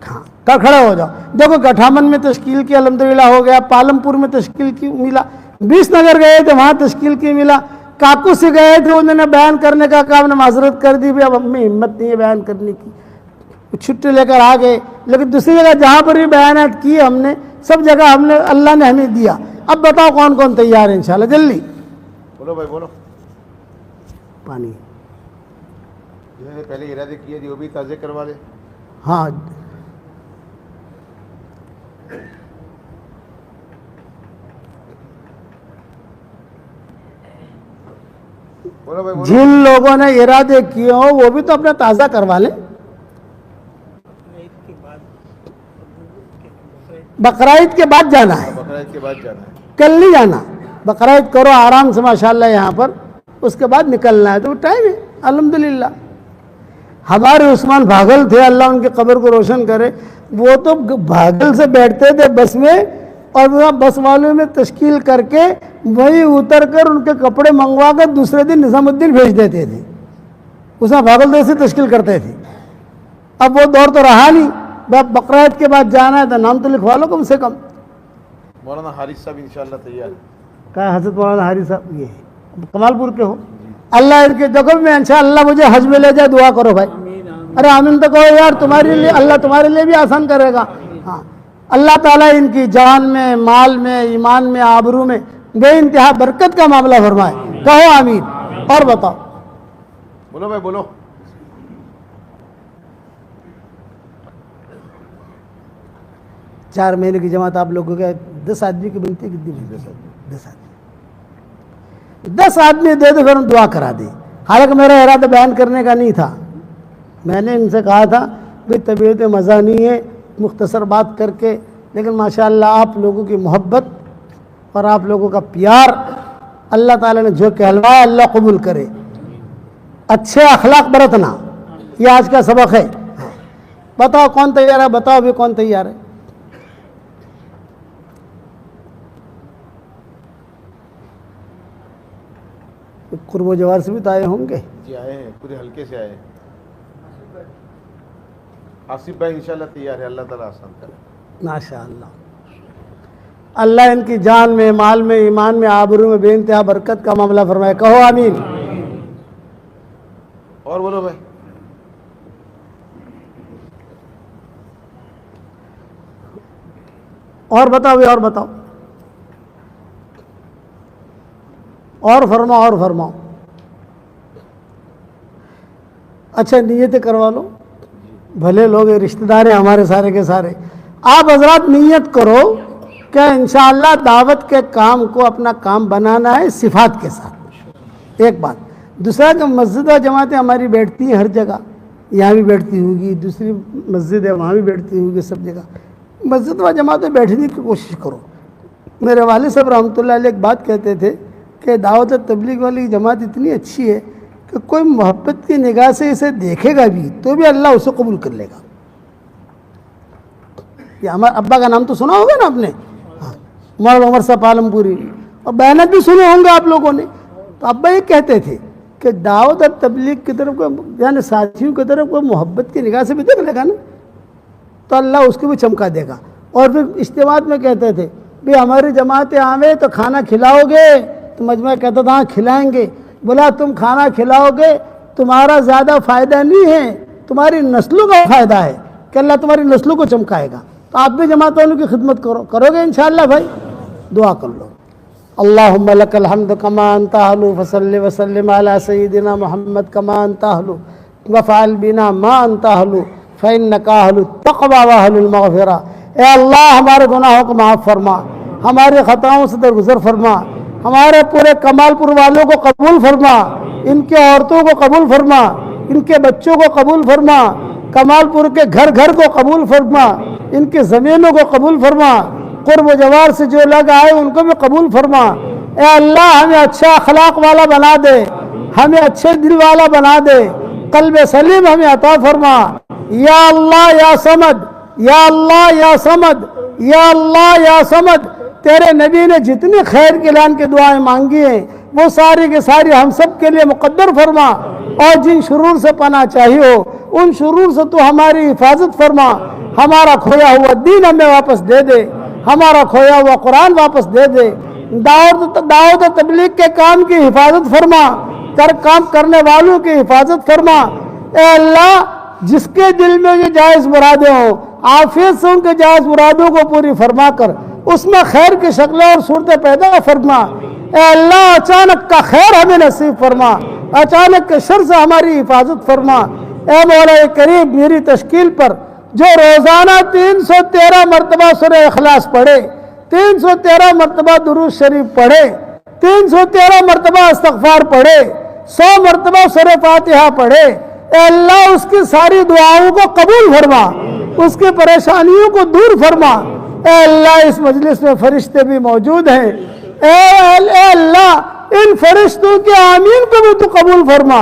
ہاں کھڑے ہو جاؤ. دیکھو گٹھامن میں تشکیل کی الحمدللہ ہو گیا, پالمپور میں تشکیل کی ملا, 20 نگر گئے تھے وہاں تشکیل کی ملا, کاکو سے گئے تھے انہوں نے بیان کرنے کا کام نے معذرت کر دی, اب ہمیں ہمت نہیں ہے بیان کرنے کی, چھٹی لے کر آ گئے. لیکن دوسری جگہ جہاں پر بھی بیانات کیے ہم نے, سب جگہ ہم نے اللہ نے ہمیں دیا. اب بتاؤ کون کون تیار ہے انشاءاللہ؟ جلدی بولو بھائی بولو. پانی جنہوں نے پہلے ارادے کیے تھے وہ بھی تازے کروا لے. ہاں بولو بھائی بولو. جن لوگوں نے ارادے کیے ہوں وہ بھی تو اپنا تازہ کروا لیں. بقرعید کے بعد جانا ہے, بقرعید کے بعد جانا ہے, کل نہیں جانا. بقرعید کرو آرام سے ماشاءاللہ یہاں پر, اس کے بعد نکلنا ہے. تو ٹائم ہے الحمدللہ. ہمارے عثمان بھاگل تھے, اللہ ان کی قبر کو روشن کرے, وہ تو بھاگل سے بیٹھتے تھے بس میں, اور وہاں بس والوں میں تشکیل کر کے وہی اتر کر ان کے کپڑے منگوا کر دوسرے دن نظام الدین بھیج دیتے تھے. عثمان بھاگل تو ایسے تشکیل کرتے تھے. اب وہ دور تو رہا نہیں, بقرہ عید کے بعد جانا ہے تو نام تو لکھوا لو کم سے کم. مولانا حارث صاحب انشاءاللہ تیار. کہا حضرت مولانا حارث صاحب یہ کمال پور کے ہو. اللہ ان کے جگہ میں انشاءاللہ مجھے حج میں لے جائے, دعا کرو بھائی. ارے آمین تو کہو یار, تمہارے لیے اللہ تمہارے لیے بھی آسان کرے گا. ہاں اللہ تعالیٰ ان کی جان میں, مال میں, ایمان میں, آبرو میں بے انتہا برکت کا معاملہ فرمائے. کہو آمین. اور بتاؤ, بولو بھائی بولو. 4 مہینے کی جماعت آپ لوگوں کے 10 آدمی کی بنتی ہے. کتنی بنتی ہے؟ 10 آدمی. 10 آدمی دے دو, پھر ہم دعا کرا دیں. حالانکہ میرا ارادہ بیان کرنے کا نہیں تھا. میں نے ان سے کہا تھا بھائی طبیعت مزہ نہیں ہے, مختصر بات کر کے, لیکن ماشاءاللہ آپ لوگوں کی محبت اور آپ لوگوں کا پیار اللہ تعالیٰ نے جو کہلوایا اللہ قبول کرے. اچھے اخلاق برتنا, یہ آج کا سبق ہے. بتاؤ کون تیار ہے؟ بتاؤ بھی کون تیار ہے؟ قرب و جوار سے بھی تو آئے ہوں گے. جی آئے ہیں, پورے حلقے سے آئے ہیں. آصف بھائی انشاءاللہ تیار ہے, اللہ تعالیٰ آسان کرے. ماشاءاللہ اللہ ان کی جان میں, مال میں, ایمان میں, آبرو میں بے انتہا برکت کا معاملہ فرمائے. کہو آمین. اور بولو بھائی. اور بتاؤ, اور بتاؤ, اور فرماؤ, اور فرماؤ. اچھا نیتیں کروا لو. بھلے لوگ رشتہ دار ہیں ہمارے سارے کے سارے. آپ حضرات نیت کرو کہ انشاءاللہ دعوت کے کام کو اپنا کام بنانا ہے صفات کے ساتھ. ایک بات. دوسرا کہ مسجد و جماعتیں ہماری بیٹھتی ہیں ہر جگہ, یہاں بھی بیٹھتی ہوگی, دوسری مسجد ہے وہاں بھی بیٹھتی ہوگی, سب جگہ مسجد و جماعتیں بیٹھنے کی کوشش کرو. میرے والد صاحب رحمۃ اللہ علیہ ایک بات کہتے تھے کہ دعوت تبلیغ والی جماعت اتنی اچھی ہے کہ کوئی محبت کی نگاہ سے اسے دیکھے گا بھی تو بھی اللہ اسے قبول کر لے گا. یہ ہمارے ابا کا نام تو سنا ہوگا نا آپ نے, مولانا عمر صاحب عالم پوری, اور بیانات بھی سنے ہوں گے آپ لوگوں نے. تو ابا یہ کہتے تھے کہ دعوت اور تبلیغ کی طرف کو, یعنی ساتھیوں کی طرف کوئی محبت کی نگاہ سے بھی دیکھ لے گا نا تو اللہ اس کو بھی چمکا دے گا. اور پھر اجتماعات میں کہتے تھے بھی ہماری جماعتیں آوے تو کھانا کھلاؤ گے؟ تو مجمع کہتا تھا ہاں کھلائیں گے. بولا تم کھانا کھلاؤ گے, تمہارا زیادہ فائدہ نہیں ہے, تمہاری نسلوں کا فائدہ ہے کہ اللہ تمہاری نسلوں کو چمکائے گا. تو آپ بھی جماعت والوں کی خدمت کرو گے انشاءاللہ بھائی. دعا کر لو. اللہم لک الحمد کما انت اہل فصلی وسلم علی سیدنا محمد کما انت اہل وفعل بنا ما انت اہل فانک اہل التقوی واہل المغفرہ. اے اللہ ہمارے گناہوں کو معاف فرما, ہماری خطاؤں سے درگزر فرما, ہمارے پورے کمال پور والوں کو قبول فرما, ان کے عورتوں کو قبول فرما, ان کے بچوں کو قبول فرما, کمال پور کے گھر گھر کو قبول فرما, ان کے زمینوں کو قبول فرما, قرب و جوار سے جو لوگ آئے ان کو بھی قبول فرما. اے اللہ ہمیں اچھا اخلاق والا بنا دے, ہمیں اچھے دل والا بنا دے, قلب سلیم ہمیں عطا فرما. یا اللہ یا صمد, یا اللہ یا صمد, یا اللہ یا صمد. تیرے نبی نے جتنی خیر کے اعلان کی دعائیں مانگی ہیں وہ ساری کے ساری ہم سب کے لیے مقدر فرما, اور جن شرور سے پناہ چاہیے ہو ان شرور سے تو ہماری حفاظت فرما. ہمارا کھویا ہوا دین ہمیں واپس دے دے, ہمارا کھویا ہوا قرآن واپس دے دے. دعوت و تبلیغ کے کام کی حفاظت فرما, کام کرنے والوں کی حفاظت فرما. اے اللہ جس کے دل میں یہ جائز مرادیں ہوں عافیت سے ان کے جائز مرادوں کو پوری فرما کر اس میں خیر کی شکلیں اور صورتیں پیدا فرما. اے اللہ اچانک کا خیر ہمیں نصیب فرما, اچانک کے شر سے ہماری حفاظت فرما. اے مولا کریم میری تشکیل پر جو روزانہ 313 مرتبہ سورہ اخلاص پڑھے, 313 مرتبہ درود شریف پڑھے, 313 مرتبہ استغفار پڑھے, 100 مرتبہ سورہ فاتحہ پڑھے, اے اللہ اس کی ساری دعاؤں کو قبول فرما, اس کی پریشانیوں کو دور فرما. اے اللہ اس مجلس میں فرشتے بھی موجود ہیں, اے اللہ ان فرشتوں کے آمین کو بھی تو قبول فرما.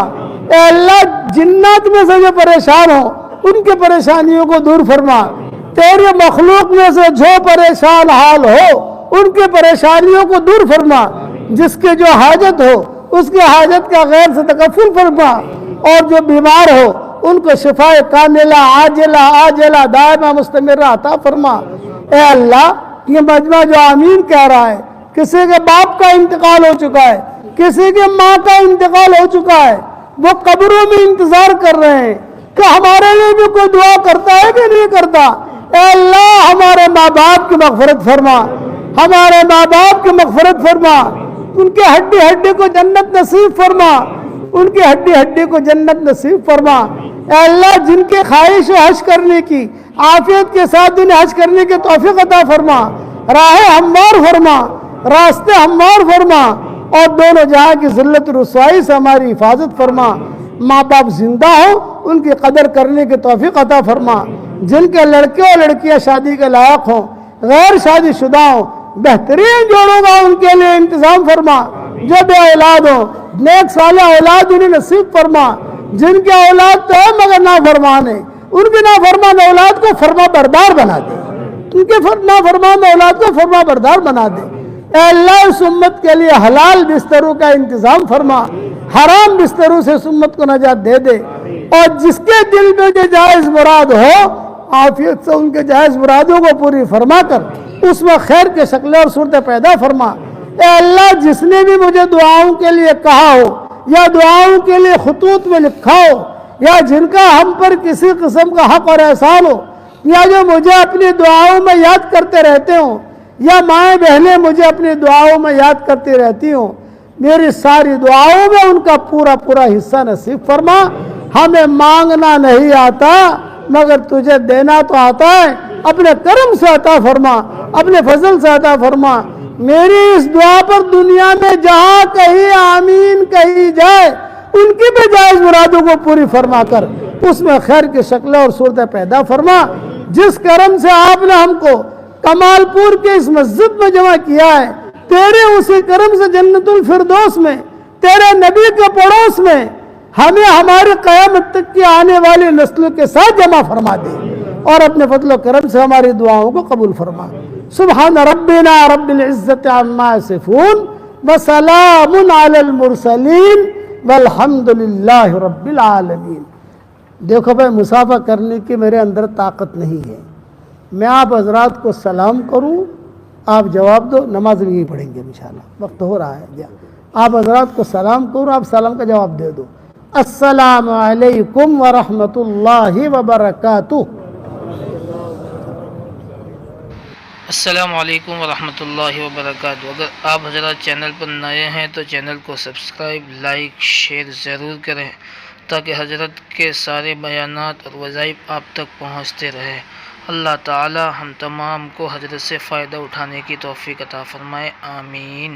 اے اللہ جنات میں سے جو پریشان ہو ان کے پریشانیوں کو دور فرما. تیرے مخلوق میں سے جو پریشان حال ہو ان کے پریشانیوں کو دور فرما. جس کے جو حاجت ہو اس کی حاجت کا غیر سے تکفل فرما, اور جو بیمار ہو ان کو شفائے کاملہ عاجلہ دائمہ مستمرہ عطا فرما۔ اے اللہ یہ مجمع جو آمین کہہ رہا ہے، کسی کے باپ کا انتقال ہو چکا ہے، کسی کے ماں کا انتقال ہو چکا ہے، وہ قبروں میں انتظار کر رہے ہیں کہ ہمارے لیے بھی کوئی دعا کرتا ہے کہ نہیں کرتا۔ اے اللہ ہمارے ماں باپ کی مغفرت فرما، ہمارے ماں باپ کی مغفرت فرما، ان کے ہڈی ہڈی کو جنت نصیب فرما، ان کی ہڈی ہڈی کو جنت نصیب فرما۔ اے اللہ جن کے خواہش ہے حج کرنے کی، عافیت کے ساتھ انہیں حج کرنے کی توفیق عطا فرما، راہ ہموار فرما، راستے ہموار فرما، اور دونوں جہاں کی ذلت رسوائی سے ہماری حفاظت فرما۔ ماں باپ زندہ ہوں ان کی قدر کرنے کی توفیق عطا فرما، جن کے لڑکے اور لڑکیاں شادی کے لائق ہوں، غیر شادی شدہ ہوں، بہترین جوڑوں کا ان کے لیے انتظام فرما، جو بے اولاد ہوں نیک صالح اولاد انہیں نصیب فرما، جن کے اولاد تو ہے مگر نافرمان ہے ان کی نافرمان اولاد کو فرما بردار بنا دے، ان کے نافرمان اولاد کو فرما بردار بنا دے۔ اے اللہ اس امت کے لیے حلال بستروں کا انتظام فرما، حرام بستروں سے اس امت کو نجات دے دے، اور جس کے دل میں جو جائز مراد ہو عافیت سے ان کے جائز مرادوں کو پوری فرما کر اس میں خیر کے شکلیں اور صورتیں پیدا فرما۔ اے اللہ جس نے بھی مجھے دعاؤں کے لیے کہا ہو یا دعاؤں کے لیے خطوط میں لکھا ہو، یا جن کا ہم پر کسی قسم کا حق اور احسان ہو، یا جو مجھے اپنی دعاؤں میں یاد کرتے رہتے ہوں، یا مائیں بہنیں مجھے اپنی دعاؤں میں یاد کرتی رہتی ہوں، میری ساری دعاؤں میں ان کا پورا پورا حصہ نصیب فرما۔ ہمیں مانگنا نہیں آتا مگر تجھے دینا تو آتا ہے، اپنے کرم سے عطا فرما، اپنے فضل سے عطا فرما۔ میری اس دعا پر دنیا میں جہاں کہیں آمین کہی جائے ان کی بھی جائز مرادوں کو پوری فرما کر اس میں خیر کی شکلیں اور صورتیں پیدا فرما۔ جس کرم سے آپ نے ہم کو کمال پور کے اس مسجد میں جمع کیا ہے، تیرے اسی کرم سے جنت الفردوس میں تیرے نبی کے پڑوس میں ہمیں ہماری قیامت تک کی آنے والی نسلوں کے ساتھ جمع فرما دے، اور اپنے فضل و کرم سے ہماری دعاؤں کو قبول فرما۔ سبحان ربنا رب العزت عما یصفون وسلام علی المرسلین والحمد للہ رب العالمین۔ دیکھو بھائی مسافہ کرنے کی میرے اندر طاقت نہیں ہے، میں آپ حضرات کو سلام کروں آپ جواب دو، نماز بھی پڑھیں گے انشاءاللہ، وقت ہو رہا ہے۔ آپ حضرات کو سلام کروں آپ سلام کا جواب دے دو۔ السلام علیکم ورحمۃ اللہ وبرکاتہ۔ السلام علیکم ورحمۃ اللہ وبرکاتہ۔ اگر آپ حضرات چینل پر نئے ہیں تو چینل کو سبسکرائب، لائک، شیئر ضرور کریں تاکہ حضرت کے سارے بیانات اور وظائف آپ تک پہنچتے رہے۔ اللہ تعالی ہم تمام کو حضرت سے فائدہ اٹھانے کی توفیق عطا فرمائے، آمین۔